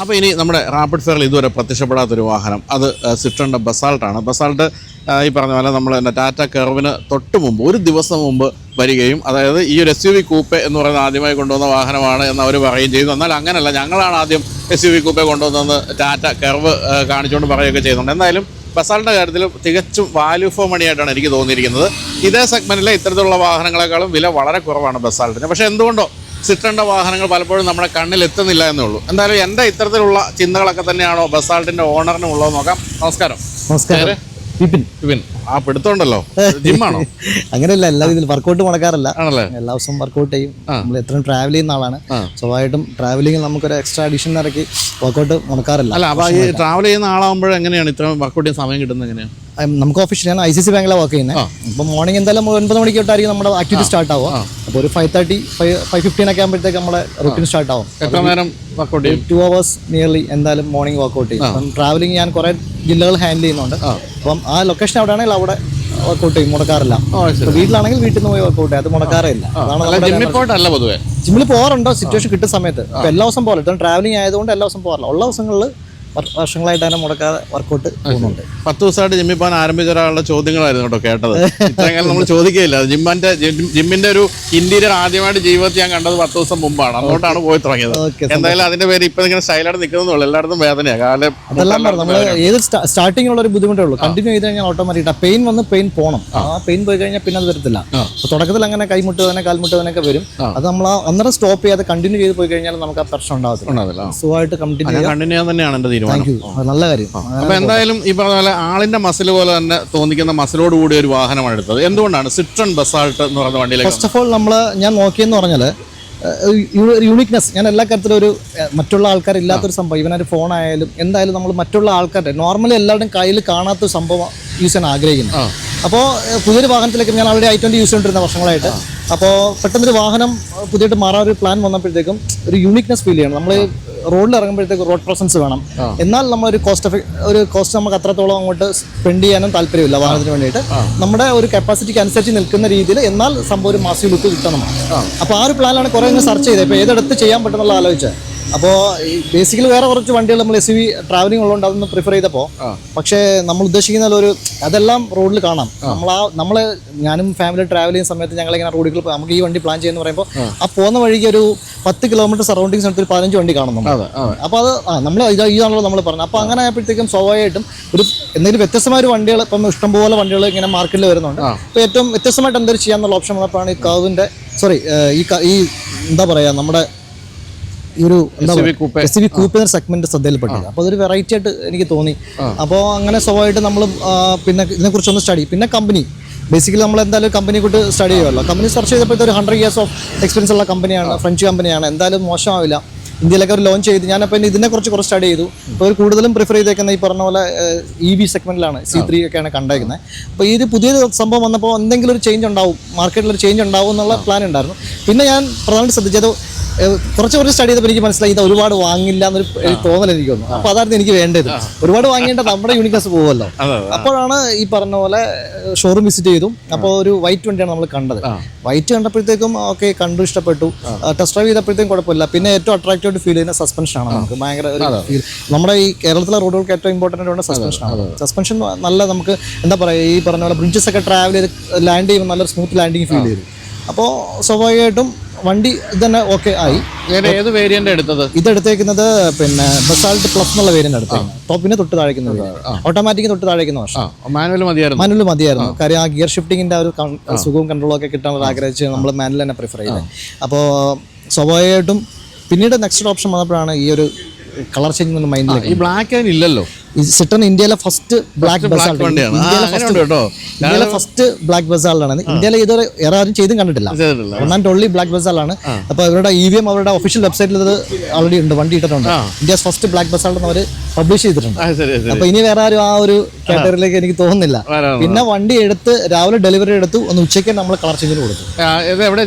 അപ്പോൾ ഇനി നമ്മുടെ റാപ്പിഡ് ഫെയറിൽ ഇതുവരെ പ്രത്യക്ഷപ്പെടാത്തൊരു വാഹനം, അത് സ്വിഫ്റ്റിൻ്റെ ബസാൾട്ടാണ്. ബസാൾട്ട് ഈ പറഞ്ഞ പോലെ നമ്മൾ ടാറ്റ കെർവിന് തൊട്ട് മുമ്പ്, ഒരു ദിവസം മുമ്പ് വരികയും, അതായത് ഈ ഒരു SUV കൂപ്പെ എന്ന് പറയുന്നത് ആദ്യമായി കൊണ്ടുവന്ന വാഹനമാണ് എന്ന് അവർ പറയുകയും ചെയ്തു. എന്നാൽ അങ്ങനെയല്ല, ഞങ്ങളാണ് ആദ്യം SUV കൂപ്പെ കൊണ്ടുവന്നതെന്ന് ടാറ്റ കെർവ് കാണിച്ചുകൊണ്ട് പറയുകയൊക്കെ ചെയ്യുന്നുണ്ട്. എന്തായാലും ബസാൾട്ടിൻ്റെ കാര്യത്തിൽ തികച്ചും വാല്യൂ ഫോർ മണി ആയിട്ടാണ് എനിക്ക് തോന്നിയിരിക്കുന്നത്. ഇതേ സെഗ്മെൻറ്റിലെ ഇത്തരത്തിലുള്ള വാഹനങ്ങളെക്കാളും വില വളരെ കുറവാണ് ബസാൾട്ടിന്. പക്ഷേ എന്തുകൊണ്ടോ സിട്രൻ്റെ വാഹനങ്ങൾ പലപ്പോഴും നമ്മുടെ കണ്ണിൽ എത്തുന്നില്ല എന്നേ ഉള്ളൂ. എന്തായാലും എൻ്റെ ഇത്തരത്തിലുള്ള ചിന്തകളൊക്കെ തന്നെയാണോ ബസാൾട്ടിൻ്റെ ഓണറിനും ഉള്ളത് നോക്കാം. നമസ്കാരം. നമസ്കാരം. വിപിൻ. ആ പിടുത്തമുണ്ടല്ലോ, ജിമ്മാണോ? അങ്ങനെയല്ല, എല്ലാ രീതിയിലും വർക്കൗട്ട് മുടക്കാറില്ല. ആണല്ലേ? എല്ലാ ദിവസവും വർക്കൗട്ട് ചെയ്യും. നമ്മൾ എത്രയും ട്രാവൽ ചെയ്യുന്ന ആളാണ്. സ്വാഭാവികമായിട്ടും ട്രാവലിംഗ് നമുക്കൊരു എക്സ്ട്രാ അഡീഷൻ ഇറക്കി വർക്കൗട്ട് മുടക്കാറില്ല. അല്ല, അപ്പോൾ ഈ ട്രാവൽ ചെയ്യുന്ന ആളാകുമ്പോൾ എങ്ങനെയാണ് ഇത്രയും വർക്കൗട്ട് ചെയ്യാൻ സമയം കിട്ടുന്നത്? എങ്ങനെയാണ്? നമുക്ക് ഓഫീഷ്യൽ ഞാൻ ICICI ബാങ്കിലാണ് വർക്ക് ചെയ്യുന്നത്. അപ്പോൾ മോർണിംഗ് എന്തായാലും 9 മണിക്ക് തൊട്ടായിരിക്കും നമ്മുടെ ആക്ടിവിറ്റി സ്റ്റാർട്ട് ആവുക. അപ്പോൾ ഒരു 5:30, 5:15 ഒക്കെ ആകുമ്പോഴത്തേക്ക് നമ്മുടെ റൂട്ടീൻ സ്റ്റാർട്ട് ആവും. എത്ര നേരം വർക്കൗട്ട് ചെയ്യും? 2 hours നിയർലി എന്തായാലും മോർണിംഗ് വർക്കൗട്ട് ചെയ്യും. അപ്പം ട്രാവലിംഗ് ഞാൻ കുറേ ജില്ലകൾ ഹാൻഡിൽ ചെയ്യുന്നുണ്ട്. അപ്പം ആ ലൊക്കേഷൻ എവിടെ ആണെങ്കിൽ അവിടെ വർക്കൗട്ട് ചെയ്യും, മുടക്കാറില്ല. വീട്ടിലാണെങ്കിൽ വീട്ടിൽ നിന്ന് പോയി വർക്കൗട്ട് ചെയ്യും, അത് മുടക്കാറില്ല. ജിമ്മിൽ പൊതുവെ ജിമ്മിൽ പോകാറുണ്ടോ സിറ്റുവേഷൻ കിട്ടുന്ന സമയത്ത്. ഇപ്പം എല്ലാ ദിവസം പോകില്ല, ഇപ്പം ട്രാവലിംഗ് ആയതുകൊണ്ട് എല്ലാ ദിവസം പോകാറില്ല. ഉള്ള ദിവസങ്ങളിൽ വർഷങ്ങളായിട്ട് തന്നെ മുടക്കാതെ വർക്കൗട്ട് പോകുന്നുണ്ട്. 10 ദിവസമായിട്ട് ജിമ്മിൽ പോകാൻ ആരംഭിച്ച ഒരാളുടെ ചോദ്യങ്ങളായിരുന്നു കേട്ടോ കേട്ടത്. ഇത്രയും നമ്മൾ ചോദിക്കുകയില്ല. ജിമ്മിന്റെ ഒരു ഇന്റീരിയർ ആദ്യമായിട്ട് ജീവിതത്തിൽ ഞാൻ കണ്ടത് 10 ദിവസം മുമ്പാണ്. അങ്ങോട്ടാണ് പോയി തുടങ്ങിയത്. എന്തായാലും അതിന്റെ പേര് ഇപ്പൊ ഇങ്ങനെ സ്റ്റൈലായിട്ട് നിൽക്കുന്നുള്ളൂ. എല്ലായിടത്തും വേദനയാണ്. കാലം അതെല്ലാം പറഞ്ഞു. നമ്മൾ ഏത് സ്റ്റാർട്ടിങ്ങിലുള്ള ഒരു ബുദ്ധിമുട്ടേ ഉള്ളൂ. കണ്ടിന്യൂ ചെയ്ത് കഴിഞ്ഞാൽ ഓട്ടോമാറ്റിക് ആ പെയിൻ വന്ന് പെയിൻ പോകണം. ആ പെയിൻ പോയി കഴിഞ്ഞാൽ പിന്നെ അത് വരത്തില്ല. അപ്പോൾ തുടക്കത്തിൽ അങ്ങനെ കൈമുട്ട് വേദന കാൽമുട്ട് വേദനയൊക്കെ വരും. അത് നമ്മൾ അന്നേരം സ്റ്റോപ്പ് ചെയ്യാതെ കണ്ടിന്യൂ ചെയ്ത് പോയി കഴിഞ്ഞാൽ നമുക്ക് ആ പ്രശ്നം ഉണ്ടാവത്തില്ല. സുഖമായിട്ട് കണ്ടിന്യൂ ചെയ്യാൻ തന്നെയാണ് എന്റെ തീരുമാനം. നല്ല കാര്യം. അപ്പൊ എന്തായാലും ഈ പറഞ്ഞ പോലെ ആളിന്റെ മസിൽ പോലെ തന്നെ തോന്നിക്കുന്ന മസിലോട് കൂടി ഒരു വാഹനമാണ് എടുത്തത്. എന്തുകൊണ്ടാണ് സിട്രൺ ബസാൾട്ട് എന്ന് പറയുന്ന വണ്ടിയിലേക്ക്? ഫസ്റ്റ് ഓഫ് ഓൾ ഞാൻ നോക്കിയെന്ന് പറഞ്ഞാൽ യൂണിക്നെസ്. ഞാൻ എല്ലാ കാര്യത്തിലും ഒരു മറ്റുള്ള ആൾക്കാർ ഇല്ലാത്തൊരു സംഭവം. ഇവനൊരു ഫോൺ ആയാലും എന്തായാലും നമ്മൾ മറ്റുള്ള ആൾക്കാരുടെ നോർമലി എല്ലാവരുടെയും കയ്യിൽ കാണാത്തൊരു സംഭവം യൂസ് ചെയ്യാൻ ആഗ്രഹിക്കുന്നു. അപ്പോൾ പുതിയൊരു വാഹനത്തിലേക്ക് ഞാൻ അവിടെ i20 യൂസ് ചെയ്തിരുന്ന വർഷങ്ങളായിട്ട്. അപ്പോൾ പെട്ടെന്നൊരു വാഹനം പുതിയതായിട്ട് മാറാൻ ഒരു പ്ലാൻ വന്നപ്പോഴത്തേക്കും ഒരു യൂണിക്നെസ് ഫീൽ ചെയ്യണം. നമ്മൾ റോഡിൽ ഇറങ്ങുമ്പോഴത്തേക്ക് റോഡ് പ്രസൻസ് വേണം. എന്നാൽ നമ്മളൊരു കോസ്റ്റ് നമുക്ക് അത്രത്തോളം അങ്ങോട്ട് സ്പെൻഡ് ചെയ്യാനും താല്പര്യമില്ല വാഹനത്തിന് വേണ്ടിയിട്ട്. നമ്മുടെ ഒരു കപ്പാസിറ്റിക്ക് അനുസരിച്ച് നിൽക്കുന്ന രീതിയിൽ എന്നാൽ സംഭവം ഒരു മാസി ലുക്ക് കിട്ടണം. അപ്പോൾ ആ ഒരു പ്ലാനാണ് കുറേ സെർച്ച് ചെയ്തത്. ഇപ്പോൾ ഏതെടുത്ത് ചെയ്യാൻ പറ്റുന്നുള്ള ആലോചിച്ചത്. അപ്പോൾ ബേസിക്കലി വേറെ കുറച്ച് വണ്ടികൾ നമ്മൾ SUV ട്രാവലിംഗ് ഉള്ളതുകൊണ്ട് അതൊന്ന് പ്രിഫർ ചെയ്തപ്പോൾ, പക്ഷേ നമ്മൾ ഉദ്ദേശിക്കുന്ന ഒരു അതെല്ലാം റോഡിൽ കാണാം. നമ്മൾ ഞാനും ഫാമിലി ട്രാവൽ ചെയ്യുന്ന സമയത്ത് ഞങ്ങളിങ്ങനെ റോഡിൽ നമുക്ക് ഈ വണ്ടി പ്ലാൻ ചെയ്യുന്ന പറയുമ്പോൾ ആ പോകുന്ന വഴിക്ക് ഒരു 10 കിലോമീറ്റർ സറൗണ്ടിങ്സ് എടുത്ത് 15 വണ്ടി കാണുന്നു. അപ്പോൾ അത് നമ്മൾ ഇതാണല്ലോ നമ്മൾ പറഞ്ഞത്. അപ്പോൾ അങ്ങനെ ആയപ്പോഴത്തേക്കും സ്വാഭാവികമായിട്ടും ഒരു എന്തെങ്കിലും വ്യത്യസ്തമായ ഒരു വണ്ടികൾ ഇപ്പം ഇഷ്ടംപോലെ വണ്ടികൾ ഇങ്ങനെ മാർക്കറ്റിൽ വരുന്നുണ്ട്. അപ്പോൾ ഏറ്റവും വ്യത്യസ്തമായിട്ട് എന്തൊരു ചെയ്യാന്നുള്ള ഓപ്ഷൻ വന്നപ്പോഴാണ് ഈ കർവിൻ്റെ ഈ എന്താ പറയുക നമ്മുടെ ഈ ഒരു SUV കൂപ്പ് സെഗ്മെന്റ് ശ്രദ്ധയിൽപ്പെട്ടത്. അപ്പോൾ അതൊരു വെറൈറ്റി ആയിട്ട് എനിക്ക് തോന്നി. അപ്പോൾ അങ്ങനെ സ്വാഭാവികമായിട്ട് നമ്മൾ പിന്നെ ഇതിനെക്കുറിച്ചൊന്ന് സ്റ്റഡി. പിന്നെ കമ്പനി ബേസിക്കലി നമ്മൾ എന്തായാലും കമ്പനിയെ കൊണ്ട് സ്റ്റഡി ചെയ്യുമല്ലോ. കമ്പനി സെർച്ച് ചെയ്തപ്പോഴത്തെ ഒരു 100 years ഓഫ് എക്സ്പീരിയൻസ് ഉള്ള കമ്പനിയാണ്, ഫ്രഞ്ച് കമ്പനിയാണ്. എന്തായാലും മോശമാവില്ല. ഇന്ത്യയിലൊക്കെ ഒരു ലോഞ്ച് ചെയ്ത് ഞാനപ്പോൾ ഇതിനെക്കുറിച്ച് കുറച്ച് സ്റ്റഡി ചെയ്തു. അപ്പോൾ ഒരു കൂടുതലും പ്രിഫർ ചെയ്തേക്കുന്ന ഈ പറഞ്ഞ പോലെ EV സെഗ്മെന്റിലാണ്, C3 ഒക്കെയാണ് കണ്ടേക്കുന്നത്. അപ്പോൾ ഈ പുതിയൊരു സംഭവം വന്നപ്പോൾ എന്തെങ്കിലും ഒരു ചേഞ്ച് ഉണ്ടാവും, മാർക്കറ്റിലൊരു ചേഞ്ച് ഉണ്ടാവും എന്നുള്ള പ്ലാൻ ഉണ്ടായിരുന്നു. പിന്നെ ഞാൻ പ്രധാനമായിട്ട് ശ്രദ്ധിച്ചത് കുറച്ച് സ്റ്റഡി ചെയ്തപ്പോൾ എനിക്ക് മനസ്സിലായി ഇത് ഒരുപാട് വാങ്ങില്ല എന്നൊരു തോന്നൽ എനിക്ക് വന്നു. അപ്പോൾ അതായിരുന്നു എനിക്ക് വേണ്ടത്. ഒരുപാട് വാങ്ങേണ്ട നമ്മുടെ യൂണിക്നെസ് പോകുമല്ലോ. അപ്പോഴാണ് ഈ പറഞ്ഞ പോലെ ഷോറൂം വിസിറ്റ് ചെയ്തു. അപ്പോൾ ഒരു വൈറ്റ് വണ്ടിയാണ് നമ്മൾ കണ്ടത്. വൈറ്റ് കണ്ടപ്പോഴത്തേക്കും ഓക്കെ, കണ്ടു, ഇഷ്ടപ്പെട്ടു. ടെസ്റ്റ് ഡ്രൈവ് ചെയ്തപ്പോഴത്തേക്കും കുഴപ്പമില്ല. പിന്നെ ഏറ്റവും അട്രാക്റ്റീവ് ആയിട്ട് ഫീൽ ചെയ്യുന്ന സസ്പെൻഷനാണ്. നമുക്ക് ഭയങ്കര ഒരു ഫീൽ. നമ്മുടെ ഈ കേരളത്തിലെ റോഡുകൾക്ക് ഏറ്റവും ഇമ്പോർട്ടൻ്റ് ആയിട്ട് സസ്പെൻഷനാണ്. സസ്പെൻഷൻ നല്ല നമുക്ക് എന്താ പറയുക, ഈ പറഞ്ഞ പോലെ ബ്രിഡ്ജസ് ഒക്കെ ട്രാവൽ ചെയ്ത് ലാൻഡ് ചെയ്യുമ്പോൾ നല്ലൊരു സ്മൂത്ത് ലാൻഡിങ് ഫീൽ ചെയ്തു. അപ്പോൾ സ്വാഭാവികമായിട്ടും വണ്ടി ഇതന്നെ ഓക്കെ ആയി. ഏത് വേരിയന്റ് എടുത്തത്? ഇതെടുത്തേക്കുന്നത് പിന്നെ ബസാൾട്ട് പ്ലസ് എന്നുള്ള വേരിയന്റ് എടുത്തേക്കുന്നത്. ടോപ്പിന് തൊട്ട് താഴേക്കുന്ന ഓട്ടോമാറ്റിക് തൊട്ട് താഴേക്കുന്ന വർഷം. മാനുവൽ മതിയായിരുന്നു. കാര്യം ആ ഗിയർ ഷിഫ്റ്റിങ്ങിന്റെ ഒരു സുഖവും കൺട്രോളും ഒക്കെ കിട്ടാനുള്ള ആഗ്രഹിച്ച് നമ്മൾ മാനുവൽ തന്നെ പ്രിഫർ ചെയ്തത്. അപ്പോൾ സ്വാഭാവികമായിട്ടും പിന്നീട് നെക്സ്റ്റ് ഓപ്ഷൻ വന്നപ്പോഴാണ് ഈ ഒരു കളർ ചേഞ്ച് മൈൻഡിലേക്ക്. ഈ ബ്ലാക്ക് ഇല്ലല്ലോ. സിട്രൺ ഇന്ത്യയിലെ ഫസ്റ്റ് ബ്ലാക്ക് ബസാൾട്ട്, ഇന്ത്യയിലെ ഫസ്റ്റ് ബ്ലാക്ക് ബസാൾട്ടാണ്. ഇന്ത്യയിലെ ഇതൊരു ആരും ചെയ്തും കണ്ടിട്ടില്ല. ആൻഡ് ഓൺലി ബ്ലാക്ക് ബസാളാണ്. അപ്പോൾ അവരുടെ EVM അവരുടെ ഒഫീഷ്യൽ വെബ്സൈറ്റിൽ ഇത് ഓൾറെഡി ഉണ്ട്, വണ്ടി ഇട്ടിട്ടുണ്ട്. ഇന്ത്യ ഫസ്റ്റ് ബ്ലാക്ക് ബസാൾട്ട് എന്ന് അവർ പബ്ലിഷ് ചെയ്തിട്ടുണ്ട്. അപ്പോൾ ഇനി വേറെ ആരും ആ ഒരു കാറ്റഗറിയിലേക്ക് എനിക്ക് തോന്നുന്നില്ല. പിന്നെ വണ്ടി എടുത്ത് രാവിലെ ഡെലിവറി എടുത്തു, ഒന്ന് ഉച്ചയ്ക്ക് നമ്മൾ കളർ ചേഞ്ചിന് കൊടുത്തു.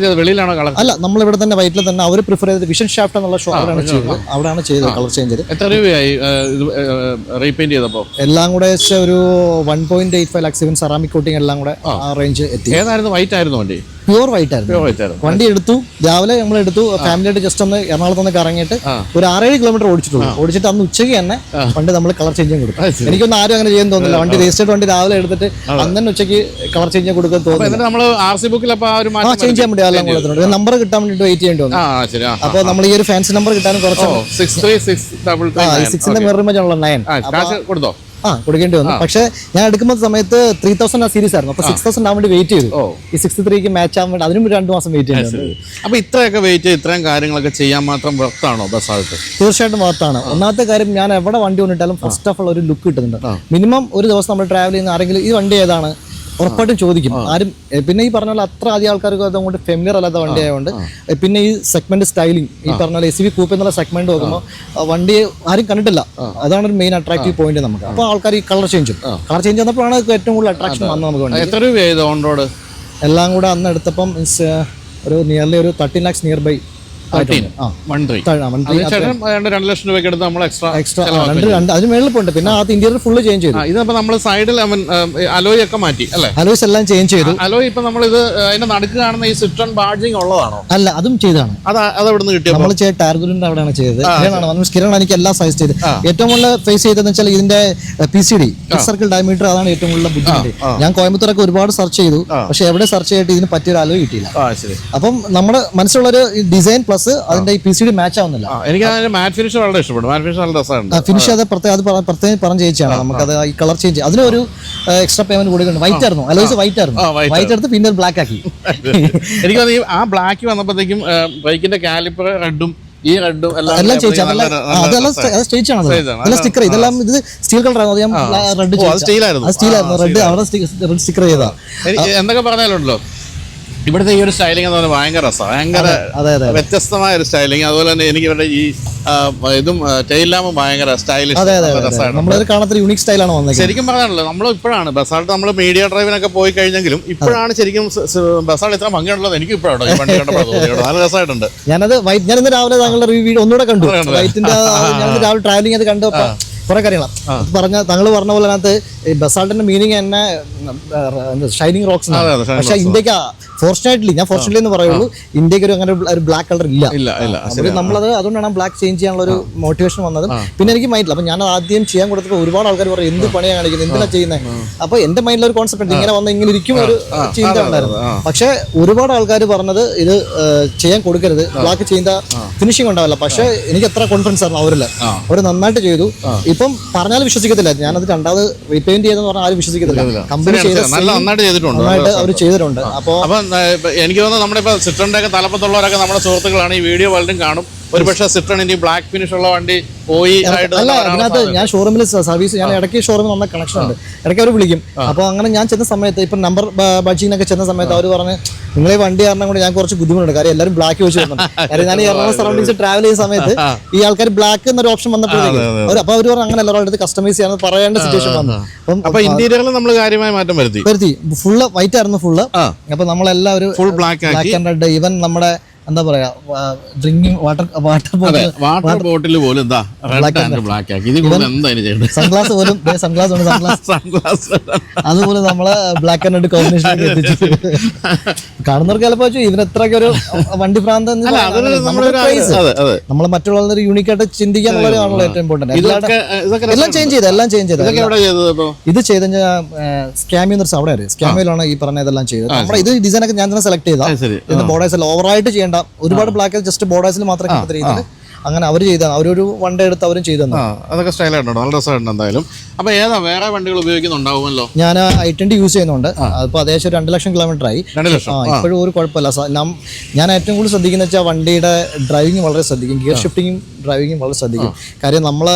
അല്ല, നമ്മൾ ഇവിടെ തന്നെ വൈറ്റിൽ തന്നെ അവർ പ്രിഫർ ചെയ്തത് വിഷൻ ഷാഫ്റ്റ് എന്നുള്ള ഷോ അവിടെയാണ് ചെയ്തത് കളർ ചേഞ്ച്. എത്ര രൂപയായി റീപെയിന്റ് ചെയ്തപ്പോൾ? എല്ലാം കൂടെ ഒരു 1.85 lakhs സെറാമിക് കോട്ടിംഗ് എല്ലാം കൂടെ ആ റേഞ്ച് എത്തി. ഏതായിരുന്നു? വൈറ്റ് ആയിരുന്നു വണ്ടി? പ്യൂർ വൈറ്റ് ആയിരുന്നു. വണ്ടി എടുത്തു, രാവിലെ നമ്മൾ എടുത്തു, ഫാമിലിയായിട്ട് ജസ്റ്റ് ഒന്ന് എറണാകുളത്ത് കറങ്ങിയിട്ട് ഒരു 6-7 കിലോമീറ്റർ ഓടിച്ചിട്ടുള്ളൂ. ഓടിച്ചിട്ട് അന്ന് ഉച്ചയ്ക്ക് തന്നെ വണ്ടി നമ്മൾ കളർ ചേഞ്ച് കൊടുത്തു. എനിക്കൊന്നും ആരും അങ്ങനെ ചെയ്യാൻ തോന്നില്ല. വണ്ടി രജിസ്റ്റേർഡ് വണ്ടി രാവിലെ എടുത്തിട്ട് അന്ന് തന്നെ ഉച്ചയ്ക്ക് കളർ ചേഞ്ച് കൊടുക്കാൻ തോന്നുന്നു. ചേഞ്ച് ചെയ്യാൻ വേണ്ടി എല്ലാം കൊടുത്തിട്ടുണ്ട്. നമ്പർ കിട്ടാൻ വേണ്ടിട്ട് വെയിറ്റ് ചെയ്യേണ്ടി വന്നു. അപ്പോൾ നമ്മൾ ഈ ഒരു ഫാൻസി നമ്പർ കിട്ടാനും കുറച്ച് 636 6ന്റെ മിറർ ഇമേജ് ഉള്ള 9 കൊടുത്തോ? കൊടുക്കേണ്ടി വന്നു. പക്ഷേ ഞാൻ എടുക്കുന്ന സമയത്ത് 3000 സീരീസ് ആയിരുന്നു. അപ്പോൾ 6000 ആവാൻ വേണ്ടി വെയിറ്റ് ചെയ്തു. ഈ 63ക്ക് മാച്ച് ആവാൻ വേണ്ടി അതിനും 2 മാസം വെയിറ്റ് ചെയ്തു. അപ്പൊ ഇത്രയൊക്കെ വെയിറ്റ് ചെയ്ത് ഇത്രയും കാര്യങ്ങളൊക്കെ ചെയ്യാൻ മാത്രം വർത്താണോ ബസാൾട്ട്? തീർച്ചയായിട്ടും വർത്താണ്. ഒന്നാമത്തെ കാര്യം, ഞാൻ എവിടെ വണ്ടി കൊണ്ടിട്ടാലും ഫസ്റ്റ് ഓഫ് ഓൾ ഒരു ലുക്ക് കിട്ടുന്നുണ്ട്. മിനിമം ഒരു ദിവസം നമ്മൾ ട്രാവൽ ചെയ്യുന്ന ആരെങ്കിലും ഈ വണ്ടി ഏതാണ് ഉറപ്പായിട്ടും ചോദിക്കും ആരും. പിന്നെ ഈ പറഞ്ഞ പോലെ അത്ര അധികം ആൾക്കാർക്ക് അതുകൊണ്ട് ഫെമിലിയർ അല്ലാത്ത വണ്ടി ആയതുകൊണ്ട്, പിന്നെ ഈ സെഗ്മെന്റ് സ്റ്റൈലിംഗ് ഈ പറഞ്ഞ പോലെ SUV കൂപ്പ് എന്നുള്ള സെഗ്മെന്റ് നോക്കുമ്പോൾ വണ്ടി ആരും കണ്ടിട്ടില്ല. അതാണ് ഒരു മെയിൻ അട്രാക്റ്റീവ് പോയിന്റ് നമുക്ക്. അപ്പോൾ ആൾക്കാർ ഈ കളർ ചേഞ്ച് വന്നപ്പോഴാണ് ഏറ്റവും കൂടുതൽ അട്രാക്ഷൻ വന്നത് നമുക്ക് വണ്ടി. എത്ര രൂപ ഓൺ റോഡ് എല്ലാം കൂടെ അന്ന് എടുത്തപ്പം ഒരു നിയർലി ഒരു 13 lakhs നിയർ ബൈ. 2 ലക്ഷം രൂപയ്ക്ക് എടുത്ത് നമ്മൾ എക്സ്ട്രാ അതിന് മേളിൽ പോയിട്ട് പിന്നെ അത് ഇന്റീരിയർ ഫുള്ള് ചേഞ്ച് ചെയ്തു. ഇതിപ്പോ നമ്മൾ സൈഡിൽ അലോയ് ഒക്കെ മാറ്റി അല്ലേ? അലോയ്സ് എല്ലാം ചേഞ്ച് ചെയ്തു. അലോയ് ഇപ്പൊ നമ്മൾ ഇത് അതിന്റെ നടുക്ക് കാണുന്ന ഈ സിട്രൺ ബാഡ്ജിങ് ഉള്ളതാണോ? അല്ല, അതും ചെയ്താണ്. അത് എവിടുന്ന് കിട്ടിയോ? നമ്മൾ ടാർഗുലിന്റെ അവിടെയാണ് ചെയ്തത്. കിരണാണ് എനിക്ക് എല്ലാം സജസ്റ്റ് ചെയ്തത്. ഏറ്റവും കൂടുതൽ ഫേസ് ചെയ്തതെന്ന് വെച്ചാൽ ഇതിന്റെ PCD സർക്കിൾ ഡയമീറ്റർ, അതാണ് ഏറ്റവും കൂടുതൽ ബുദ്ധിമുട്ട്. ഞാൻ കോയമ്പത്തൂരൊക്കെ ഒരുപാട് സെർച്ച് ചെയ്തു, പക്ഷെ എവിടെ സെർച്ച് ചെയ്തിട്ട് ഇതിന് പറ്റിയൊരു അലോയ് കിട്ടിയില്ല. അപ്പം നമ്മുടെ മനസ്സിലുള്ളൊരു ഡിസൈൻ പ്ലസ് അതിന്റെ PCD മാച്ച് ആവുന്നില്ല. എനിക്ക് അതിന്റെ മാറ്റ് ഫിനിഷ് വളരെ ഇഷ്ടപ്പെട്ടു. മാറ്റ് ഫിനിഷ് നല്ല രസമാണ്. ഫിനിഷ് അത് പ്രത്യേകം പറഞ്ഞ ചേച്ചിയാണ്. നമുക്കത് ഈ കളർ ചേഞ്ച് അതിനൊരു എക്സ്ട്രാ പേയ്മെന്റ് കൊടുക്കുന്നുണ്ട്. വൈറ്റ് ആയിരുന്നു, അലോയ്സ് വൈറ്റ് ആയിരുന്നു. വൈറ്റ് എടുത്ത് പിന്നെ ബ്ലാക്ക് ആക്കി. എനിക്ക് തോന്നി ആ ബ്ലാക്ക് വന്നപ്പോഴത്തേക്കും ബൈക്കിന്റെ കാലിപ്പർ റെഡും ഈ റെഡും എല്ലാം ചേച്ചി അതെല്ലാം സ്റ്റേജ് ആണ്. ഇതെല്ലാം സ്റ്റിക്കർ, ഇതെല്ലാം ഇത് സ്റ്റീൽ കളർ ആയിരുന്നു. ഞാൻ റെഡ് സ്റ്റീലായിരുന്നു. റെഡ് അവിടെ സ്റ്റിക്കർ ചെയ്താ. എന്തൊക്കെ പറഞ്ഞാലുണ്ടല്ലോ, ഇവിടുത്തെ ഈ ഒരു സ്റ്റൈലിംഗ് എന്ന് പറഞ്ഞാൽ ഭയങ്കര രസമാണ്. ഭയങ്കര വ്യത്യസ്തമായ ഒരു സ്റ്റൈലിംഗ്. അതുപോലെ തന്നെ എനിക്ക് ഇവിടെ ഈ ഇതും ടെയിൽ ലാമ്പും ഭയങ്കര സ്റ്റൈലിഷ് നമ്മളൊരു കാണാത്തൊരു യൂണിക് സ്റ്റൈലാണ് വന്നത്. ശരിക്കും പറഞ്ഞാണല്ലോ, നമ്മൾ ഇപ്പോഴാണ് ബസാൾട്ട് നമ്മൾ മീഡിയ ഡ്രൈവിനൊക്കെ പോയി കഴിഞ്ഞെങ്കിലും ഇപ്പോഴാണ് ശരിക്കും ബസാൾട്ട് ഇത്ര ഭംഗിയുള്ളത്. എനിക്ക് ഇപ്പോഴാണ് ഈ വണ്ടി കണ്ടപ്പോൾ തോന്നിയത്. നല്ല രസമായിട്ടുണ്ട്. ഞാനിന്ന് രാവിലെ താങ്കളുടെ റിവ്യൂ ഒന്നുകൂടെ കണ്ടു. വൈറ്റിന്റെ ഞാനിന്ന് രാവിലെ ട്രാവലിംഗ് അത് കണ്ടപ്പോൾ കുറെ കാര്യങ്ങളാണ് താങ്കൾ പറഞ്ഞ പോലെ. അതിനകത്ത് ബസാൾട്ടിന്റെ മീനിങ് തന്നെ ഷൈനിങ് റോക്സ്. പക്ഷെ ഇന്ത്യക്ക് ഫോർച്ചുനേറ്റ്ലി എന്ന് പറയുള്ളൂ, ഇന്ത്യക്ക് അങ്ങനെ ഒരു ബ്ലാക്ക് കളർ ഇല്ല. നമ്മളത് അതുകൊണ്ടാണ് ബ്ലാക്ക് ചേഞ്ച് ചെയ്യാനുള്ള ഒരു മോട്ടിവേഷൻ വന്നതും. പിന്നെ എനിക്ക് മൈൻഡിൽ അപ്പൊ ഞാൻ ആദ്യം ചെയ്യാൻ കൊടുത്തപ്പോൾ ഒരുപാട് ആൾക്കാർ പറയും എന്ത് പണിയാണ് കാണിക്കുന്നത്, എന്തിനാ ചെയ്യുന്നത്. അപ്പൊ എന്റെ മൈൻഡിൽ ഒരു കോൺസെപ്റ്റ് ഇങ്ങനെ വന്ന ഇങ്ങനെ ഇരിക്കും ഒരു ചിന്ത ഉണ്ടായിരുന്നു. പക്ഷെ ഒരുപാട് ആൾക്കാർ പറഞ്ഞത് ഇത് ചെയ്യാൻ കൊടുക്കരുത്, ബ്ലാക്ക് ചെയ്യുന്ന ഫിനിഷിംഗ് ഉണ്ടാവില്ല. പക്ഷെ എനിക്ക് എത്ര കോൺഫിഡൻസ് ആയിരുന്നു അവർ നന്നായിട്ട് ചെയ്തു. ഇപ്പം പറഞ്ഞാലും വിശ്വസിക്കത്തില്ല. ഞാനത് രണ്ടാമത് റീപെയിന്റ് ചെയ്തെന്ന് പറഞ്ഞാൽ ആരും വിശ്വസിക്കത്തില്ല. കമ്പനി നന്നായിട്ട് അവർ ചെയ്തിട്ടുണ്ട്. അപ്പോൾ എനിക്ക് തോന്നുന്നു നമ്മുടെ ഇപ്പൊ സിട്രണിന്റെ ഒക്കെ തലപ്പത്തുള്ളവരൊക്കെ നമ്മുടെ സുഹൃത്തുക്കളാണ്. ഈ വീഡിയോ പലരും കാണും. ഒരു പക്ഷേ സിട്രണിന്റെ ബ്ലാക്ക് ഫിനിഷ് ഉള്ള വണ്ടി പോയി അല്ല, അതിനകത്ത് ഞാൻ ഷോറൂമിൽ സർവീസ്, ഞാൻ ഇടയ്ക്ക് ഷോറൂമിൽ നല്ല കണക്ഷൻ ഉണ്ട്. ഇടയ്ക്ക് അവർ വിളിക്കും. അപ്പോൾ അങ്ങനെ ഞാൻ ചെന്ന സമയത്ത് ഇപ്പം നമ്പർ ബഡ്ജിങ്ങിനൊക്കെ ചെന്ന സമയത്ത് അവർ പറഞ്ഞ് നിങ്ങളെ വണ്ടി കാരണം കൊണ്ട് ഞാൻ കുറച്ച് ബുദ്ധിമുട്ടുണ്ട്. കാര്യം എല്ലാവരും ബ്ലാക്ക് വെച്ച് വരുന്നുണ്ട്. കാര്യം ഞാൻ ഈ എറണാകുളം സറൗണ്ടിങ്സ് ട്രാവൽ ചെയ്യുന്ന സമയത്ത് ഈ ആൾക്കാർ ബ്ലാക്ക് എന്നൊരു ഓപ്ഷൻ വന്നപ്പോഴത്തേക്ക് അപ്പോൾ അവർ പറഞ്ഞു അങ്ങനെ എല്ലാവരുടെ അടുത്ത് കസ്റ്റമൈസ് ചെയ്യാൻ പറയേണ്ട സിറ്റുവേഷൻ വന്നു. അപ്പം ഇന്റീരിയറിൽ നമ്മൾ കാര്യമായ മാറ്റം വരുത്തി. ഫുള്ള് വൈറ്റ് ആയിരുന്നു ഫുള്ള്. അപ്പൊ നമ്മളെല്ലാം full black and red. Even നമ്മുടെ എന്താ പറയാ ഡ്രിങ്കിങ് വാട്ടർ ബോട്ടിൽ പോലും ബ്ലാക്ക് ആക്കി. സൺഗ്ലാസ് പോലും അതുപോലെ നമ്മള് ബ്ലാക്ക് ആൻഡ് റെഡ് കോമ്പിനേഷൻ എത്തിച്ചു. കാണുന്നവർക്ക് ചിലപ്പോ ഇതിന് എത്രയൊക്കെ ഒരു വണ്ടി ഭ്രാന്ത്. നമ്മൾ മറ്റുള്ളവരുടെ യൂണിക് ആയിട്ട് ചിന്തിക്കാനുള്ളതാണല്ലോ ഏറ്റവും ഇമ്പോർട്ടന്റ്. എല്ലാം ചേഞ്ച് ചെയ്ത് ഇത് ചെയ്ത് സ്കാമി എന്നൊരു അവിടെ അറിയാം. സ്കാമിയിലാണ് ഈ പറഞ്ഞ ഇതെല്ലാം ചെയ്തത്. നമ്മുടെ ഇത് ഡിസൈൻ ഒക്കെ ഞാൻ തന്നെ സെലക്ട് ചെയ്ത ബോർഡേഴ്സ് എല്ലാം ഓവറായിട്ട് ചെയ്യേണ്ട, ഒരുപാട് ബ്ലാക്ക് ജസ്റ്റ് ബോർഡേഴ്സിൽ മാത്രം കിട്ടുന്ന രീതിയിൽ അങ്ങനെ അവർ ചെയ്താണ്. അവരൊരു വൺ ഡേ എടുത്ത് അവരും ചെയ്തു. അതൊക്കെ സ്റ്റൈലായിട്ടുണ്ടോ? നല്ല രസമായിട്ടുണ്ട് എന്തായാലും. അപ്പൊ ഏതാ വേറെ വണ്ടികൾ ഉപയോഗിക്കുന്നുണ്ടാവുമല്ലോ? ഞാൻ i20 യൂസ് ചെയ്യുന്നുണ്ട്. അതിപ്പോൾ ഏകദേശം 2 ലക്ഷം കിലോമീറ്റർ ആയി. ഇപ്പോഴും ഒരു കുഴപ്പമില്ല. ഞാൻ ഏറ്റവും കൂടുതൽ ശ്രദ്ധിക്കുന്ന വെച്ചാൽ വണ്ടിയുടെ ഡ്രൈവിംഗ് വളരെ ശ്രദ്ധിക്കും. ഗിയർ ഷിഫ്റ്റിങ്ങും ഡ്രൈവിംഗും വളരെ ശ്രദ്ധിക്കും. കാര്യം നമ്മൾ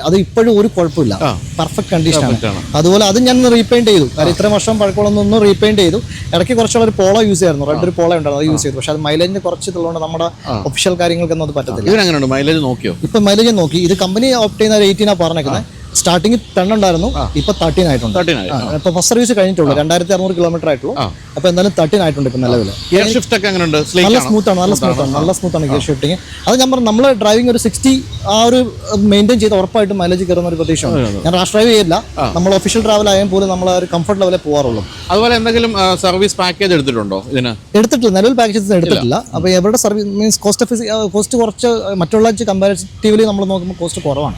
അത് ഇപ്പോഴും ഒരു കുഴപ്പമില്ല, പെർഫെക്റ്റ് കണ്ടീഷനാണ്. അതുപോലെ അത് ഞാൻ റീപെയിന്റ് ചെയ്തു. കാര്യം ഇത്രയും വർഷം പഴക്കമുള്ളൊന്നും റീപെയിന്റ് ചെയ്തു. ഇടയ്ക്ക് കുറച്ചുള്ള ഒരു പോളോ യൂസ് ചെയ്യായിരുന്നു. റെഡ് ഒരു പോളോ ഉണ്ടായിരുന്നു, അത് യൂസ് ചെയ്തു. പക്ഷെ അത് മൈലേജിന് കുറച്ച് ഉള്ളതുകൊണ്ട് നമ്മുടെ ഒഫീഷ്യൽ കാര്യങ്ങൾക്കൊന്നും അത് പറ്റത്തില്ല. മൈലേജ് നോക്കിയോ? ഇപ്പൊ മൈലേജ് നോക്കി. ഇത് കമ്പനി ഓപ്റ്റ് ചെയ്യുന്ന 18 പറഞ്ഞേക്കുന്നത്. സ്റ്റാർട്ടിങ് 10 ഉണ്ടായിരുന്നു, ഇപ്പൊ 13 ആയിട്ടുണ്ട്. ഇപ്പൊ ഫസ്റ്റ് സർവീസ് കഴിഞ്ഞിട്ടുള്ളൂ, 2600 കിലോമീറ്റർ ആയിട്ടുള്ളൂ. അപ്പൊ എന്തായാലും 13 ആയിട്ടുണ്ട് ഇപ്പൊ നിലവിൽ. ഗിയർ ഷിഫ്റ്റ് ഒക്കെ എങ്ങനെയുണ്ട്? നല്ല സ്മൂത്താണ് ഗിയർ ഷിഫ്റ്റിംഗ്. അത് ഞാൻ പറഞ്ഞു, നമ്മൾ ഡ്രൈവിംഗ് ഒരു 60 ആ ഒരു മെയിൻറ്റെയിൻ ചെയ്ത് ഉറപ്പായിട്ടും മൈലേജ് കയറുന്ന ഒരു പ്രതീക്ഷയാണ്. ഞാൻ റാഷ് ഡ്രൈവ് ചെയ്യില്ല. നമ്മൾ ഒഫീഷ്യൽ ട്രാവൽ ആയാൽ പോലും നമ്മൾ ഒരു കംഫർട്ട് ലെവലേ പോകാറുള്ളൂ. അതുപോലെ എന്തെങ്കിലും സർവീസ് പാക്കേജ് എടുത്തിട്ടുണ്ടോ? എടുത്തിട്ടില്ല, നിലവിൽ പാക്കേജസ് എടുത്തിട്ടില്ല. അപ്പോൾ എവിടെ സർവീസ് മീൻസ് കോസ്റ്റ് കുറച്ച് മറ്റുള്ള കമ്പാരിറ്റീവ്ലി നമ്മൾ നോക്കുമ്പോൾ കോസ്റ്റ് കുറവാണ്.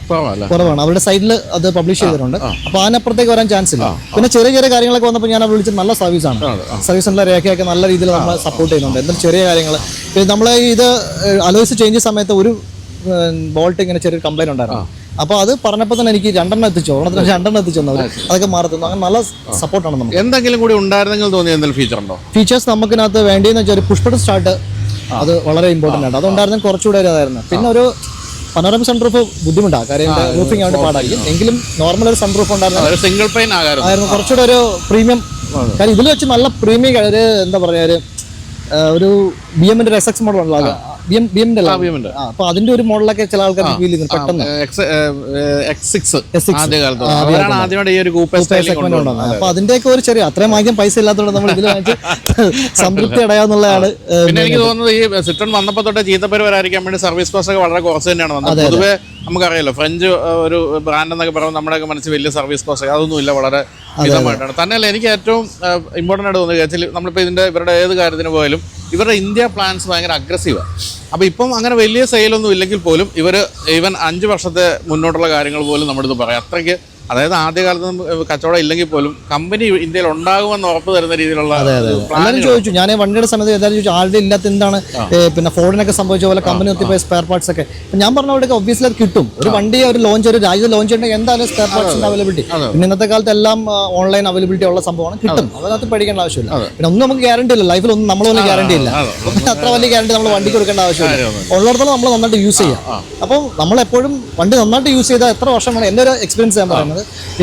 അവരുടെ സൈഡിൽ അത് പബ്ലിഷ് ചെയ്തിട്ടുണ്ട്. അപ്പോൾ അതിനപ്പുറത്തേക്ക് വരാൻ ചാൻസ് ഇല്ല. പിന്നെ ചെറിയ കാര്യങ്ങളൊക്കെ വന്നപ്പോൾ ഞാൻ വിളിച്ചത് നല്ല സർവീസാണ്. സർവീസിനുള്ള രേഖയൊക്കെ നല്ല രീതിയിൽ നമ്മൾ സപ്പോർട്ട് ചെയ്യുന്നുണ്ട്. എന്തെങ്കിലും ചെറിയ കാര്യങ്ങൾ നമ്മൾ ഇത് അലോയ്സ് ചേഞ്ച് സമയത്ത് ഒരു ബോൾട്ട് ഇങ്ങനെ ചെറിയൊരു കംപ്ലൈൻറ്റ് ഉണ്ടായിരുന്നു. അപ്പോൾ അത് പറഞ്ഞപ്പോൾ തന്നെ എനിക്ക് 2 എത്തിച്ചു, ഓണത്തിന് 2 എത്തിച്ചു തന്നത്. അതൊക്കെ മാറി തന്നു. അങ്ങനെ നല്ല സപ്പോർട്ടാണ് നമുക്ക്. എന്തെങ്കിലും കൂടി ഉണ്ടായിരുന്നെങ്കിൽ തോന്നിയ എന്തെങ്കിലും ഫീച്ചർ ഉണ്ടോ? ഫീച്ചേഴ്സ് നമുക്കിനകത്ത് വേണ്ടിയെന്ന് വെച്ചാൽ ഒരു പുഷ് ബട്ടൺ സ്റ്റാർട്ട്, അത് വളരെ ഇമ്പോർട്ടൻ്റ് ആണ്. അതുണ്ടായിരുന്നെങ്കിൽ കുറച്ചുകൂടെ ഇതായിരുന്നു. പിന്നെ ഒരു പനോരമിക് സൺറൂഫ് ബുദ്ധിമുട്ടാണ്, കാര്യം റൂഫിംഗ് ആയിട്ട് പാടായിരിക്കും. എങ്കിലും നോർമൽ ഒരു സൺറൂഫ് ഉണ്ടായിരുന്നു, സിംഗിൾ പെയിൻ ആയിരുന്നു കുറച്ചുകൂടെ ഒരു പ്രീമിയം. കാര്യം ഇതിൽ വെച്ച് നല്ല പ്രീമിയം ഒരു എന്താ പറയുക, ഒരു BM-ന്റെ ഒരു SX മോഡൽ ഉണ്ടല്ലോ, BM-ന്റെ അപ്പൊ അതിന്റെ ഒരു മോഡലൊക്കെ ചില ആൾക്കാർക്ക് ഫീൽ ചെയ്യുന്നു പെട്ടെന്ന്. അപ്പൊ അതിന്റെയൊക്കെ ഒരു ചെറിയ അത്രയും വാങ്ങിക്കാൻ പൈസ ഇല്ലാത്തതുകൊണ്ട് നമ്മൾ ഇതിൽ വാങ്ങിച്ച് സംതൃപ്തി അടയാന്നുള്ളതാണ്. പിന്നെ എനിക്ക് തോന്നുന്നത് ഈ സിട്രോൺ വന്നപ്പോൾ തൊട്ട് ചീത്തപ്പേര് വരാതിരിക്കാൻ വേണ്ടി സർവീസ് കോസ്റ്റ് ഒക്കെ വളരെ കുറച്ച് തന്നെയാണ് വന്നത്. പൊതുവെ നമുക്കറിയാലോ ഫ്രഞ്ച് ഒരു ബ്രാൻഡ് എന്നൊക്കെ പറയുമ്പോൾ നമ്മുടെയൊക്കെ മനസ്സിൽ വലിയ സർവീസ് കോസ്റ്റ് അതൊന്നും ഇല്ല, വളരെ മിതമായിട്ടാണ്. തന്നെയല്ല എനിക്ക് ഏറ്റവും ഇമ്പോർട്ടൻ്റ് ആയിട്ട് തോന്നുന്നത് വെച്ചാൽ നമ്മളിപ്പോൾ ഇവരുടെ ഏത് കാര്യത്തിന് പോയാലും ഇവരുടെ ഇന്ത്യ പ്ലാൻസ് ഭയങ്കര അഗ്രസീവാണ്. അപ്പോൾ ഇപ്പം അങ്ങനെ വലിയ സെയിലൊന്നും ഇല്ലെങ്കിൽ പോലും ഇവർ ഈവൻ 5 വർഷത്തെ മുന്നോട്ടുള്ള കാര്യങ്ങൾ പോലും നമ്മുടെ ഇത് പറയാം. അത്രയ്ക്ക്, അതായത് ആദ്യകാലത്ത് കച്ചവടം ഇല്ലെങ്കിൽ പോലും കമ്പനി ഇന്ത്യയിൽ ഉണ്ടാകുമെന്ന് ഉറപ്പ് തരുന്ന രീതിയിലുള്ള എല്ലാവരും ചോദിച്ചു. ഞാൻ വണ്ടിയുടെ സമയത്ത് എല്ലാവരും ചോദിച്ചു ആളുടെ ഇല്ലാത്ത എന്താണ്, പിന്നെ ഫോണിനൊക്കെ സംഭവിച്ച പോലെ കമ്പനി നിർത്തിപ്പോയ സ്പെയർ പാർട്സ് ഒക്കെ. ഞാൻ പറഞ്ഞ അവിടെ ഒബ്വിയസ്ലി അത് കിട്ടും. ഒരു വണ്ടി ഒരു ലോഞ്ച്, ഒരു രാജ്യത്ത് ലോഞ്ച് ചെയ്യണമെങ്കിൽ എന്തായാലും സ്പെയർ പാർട്സിന്റെ അവൈലബിലിറ്റി. പിന്നെ ഇന്നത്തെ കാലത്ത് എല്ലാം ഓൺലൈൻ അവൈലബിലിറ്റി ഉള്ള സംഭവമാണ്, കിട്ടും. അതിനകത്ത് പഠിക്കേണ്ട ആവശ്യമില്ല. പിന്നെ ഒന്നും നമുക്ക് ഗ്യാരണ്ടി ഇല്ല, ലൈഫിൽ ഒന്നും നമ്മളൊന്നും ഗ്യാരണ്ടി ഇല്ല. അത്ര വലിയ ഗ്യാരണ്ടി നമ്മൾ വണ്ടിക്ക് കൊടുക്കേണ്ട ആവശ്യമില്ല. ഉള്ളിടത്തോളം നമ്മൾ നന്നായിട്ട് യൂസ് ചെയ്യാം. അപ്പം നമ്മളെപ്പോഴും വണ്ടി നന്നായിട്ട് യൂസ് ചെയ്താൽ എത്ര വർഷം വേണം, എൻ്റെ ഒരു എക്സ്പീരിയൻസ് ഞാൻ പറയുന്നത്.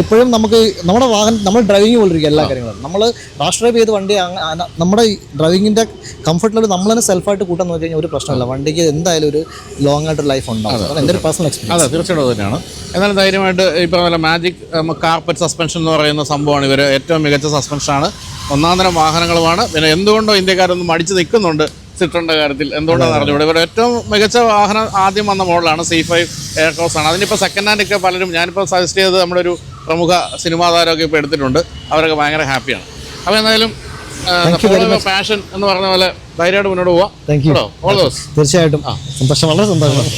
ഇപ്പോഴും നമുക്ക് നമ്മുടെ വാഹനം, നമ്മൾ ഡ്രൈവിംഗ് പോലിരിക്കും എല്ലാ കാര്യങ്ങളും. നമ്മൾ റാഷ് ഡ്രൈവ് ചെയ്ത് വണ്ടി നമ്മുടെ ഡ്രൈവിങ്ങിൻ്റെ കംഫർട്ട് ലെവൽ നമ്മൾ തന്നെ സെൽഫായിട്ട് കൂട്ടാൻ നോക്കി കഴിഞ്ഞാൽ ഒരു പ്രശ്നമില്ല. വണ്ടിക്ക് എന്തായാലും ഒരു ലോങ് ആയിട്ട് ലൈഫ് ഉണ്ടാവും. അതാണ് എൻ്റെ ഒരു പേഴ്സണൽ എക്സ്പീരിയൻസ്. അതെ, തീർച്ചയായിട്ടും തന്നെയാണ്. എന്നാലും ധൈര്യമായിട്ട് ഇപ്പോൾ നല്ല മാജിക് കാർപ്പറ്റ് സസ്പെൻഷൻ എന്ന് പറയുന്ന സംഭവമാണ്. ഇവർ ഏറ്റവും മികച്ച സസ്പെൻഷനാണ്, ഒന്നാം തരം വാഹനങ്ങളുമാണ്. പിന്നെ എന്തുകൊണ്ടോ ഇന്ത്യക്കാരൊന്നും മടിച്ച് നിൽക്കുന്നുണ്ട് സിട്രോണിൻ്റെ കാര്യത്തിൽ, എന്തുകൊണ്ടാണെന്ന് അറിഞ്ഞൂടെ. ഇവരുടെ ഏറ്റവും മികച്ച വാഹനം ആദ്യം വന്ന മോഡലാണ് C5 എയർക്രോസ് ആണ്. അതിനിപ്പോൾ സെക്കൻഡ് ഹാൻഡ് ഒക്കെ പലരും, ഞാനിപ്പോൾ സജസ്റ്റ് ചെയ്തത് നമ്മുടെ ഒരു പ്രമുഖ സിനിമാ താരമൊക്കെ ഇപ്പോൾ എടുത്തിട്ടുണ്ട്. അവരൊക്കെ ഭയങ്കര ഹാപ്പിയാണ്. അപ്പോൾ എന്തായാലും പാഷൻ എന്ന് പറഞ്ഞ പോലെ ധൈര്യമായിട്ട് മുന്നോട്ട് പോവാം. തീർച്ചയായിട്ടും സന്തോഷം, വളരെ സന്തോഷം.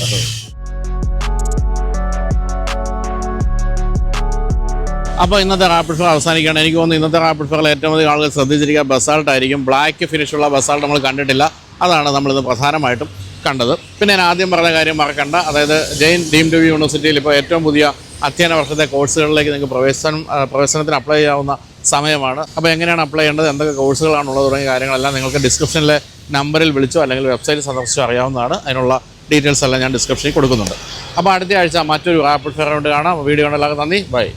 അപ്പോൾ ഇന്നത്തെ റാപ്പിഡ് ഫയർ അവസാനിക്കുകയാണ്. എനിക്ക് തോന്നുന്നു ഇന്നത്തെ റാപ്പിഡ് ഫയറിൽ ഏറ്റവും അധികം ആളുകൾ ശ്രദ്ധിച്ചിരിക്കുക ബസാൾട്ട് ആയിരിക്കും. ബ്ലാക്ക് ഫിനിഷുള്ള ബസാൾട്ട് നമ്മൾ കണ്ടിട്ടില്ല, അതാണ് നമ്മളിത് പ്രധാനമായിട്ടും കണ്ടത്. പിന്നെ ഞാൻ ആദ്യം പറഞ്ഞ കാര്യം മറക്കണ്ട, അതായത് ജെയിൻ ഡീംഡ് യൂണിവേഴ്സിറ്റിയിൽ ഇപ്പോൾ ഏറ്റവും പുതിയ അധ്യയന വർഷത്തെ കോഴ്സുകളിലേക്ക് നിങ്ങൾക്ക് പ്രവേശനത്തിന് അപ്ലൈ ചെയ്യാവുന്ന സമയമാണ്. അപ്പോൾ എങ്ങനെയാണ് അപ്ലൈ ചെയ്യേണ്ടത്, എന്തൊക്കെ കോഴ്സുകളാണുള്ളത് തുടങ്ങിയ കാര്യങ്ങളെല്ലാം നിങ്ങൾക്ക് ഡിസ്ക്രിപ്ഷനിലെ നമ്പറിൽ വിളിച്ചോ അല്ലെങ്കിൽ വെബ്സൈറ്റ് സന്ദർശിച്ചോ അറിയാവുന്നതാണ്. അതിനുള്ള ഡീറ്റെയിൽസ് എല്ലാം ഞാൻ ഡിസ്ക്രിപ്ഷനിൽ കൊടുക്കുന്നുണ്ട്. അപ്പോൾ അടുത്ത ആഴ്ച മറ്റൊരു റാപ്പിഡ് ഫയർ കൊണ്ട് കാണാം. വീഡിയോ എല്ലാവർക്കും നന്ദി, ബൈ.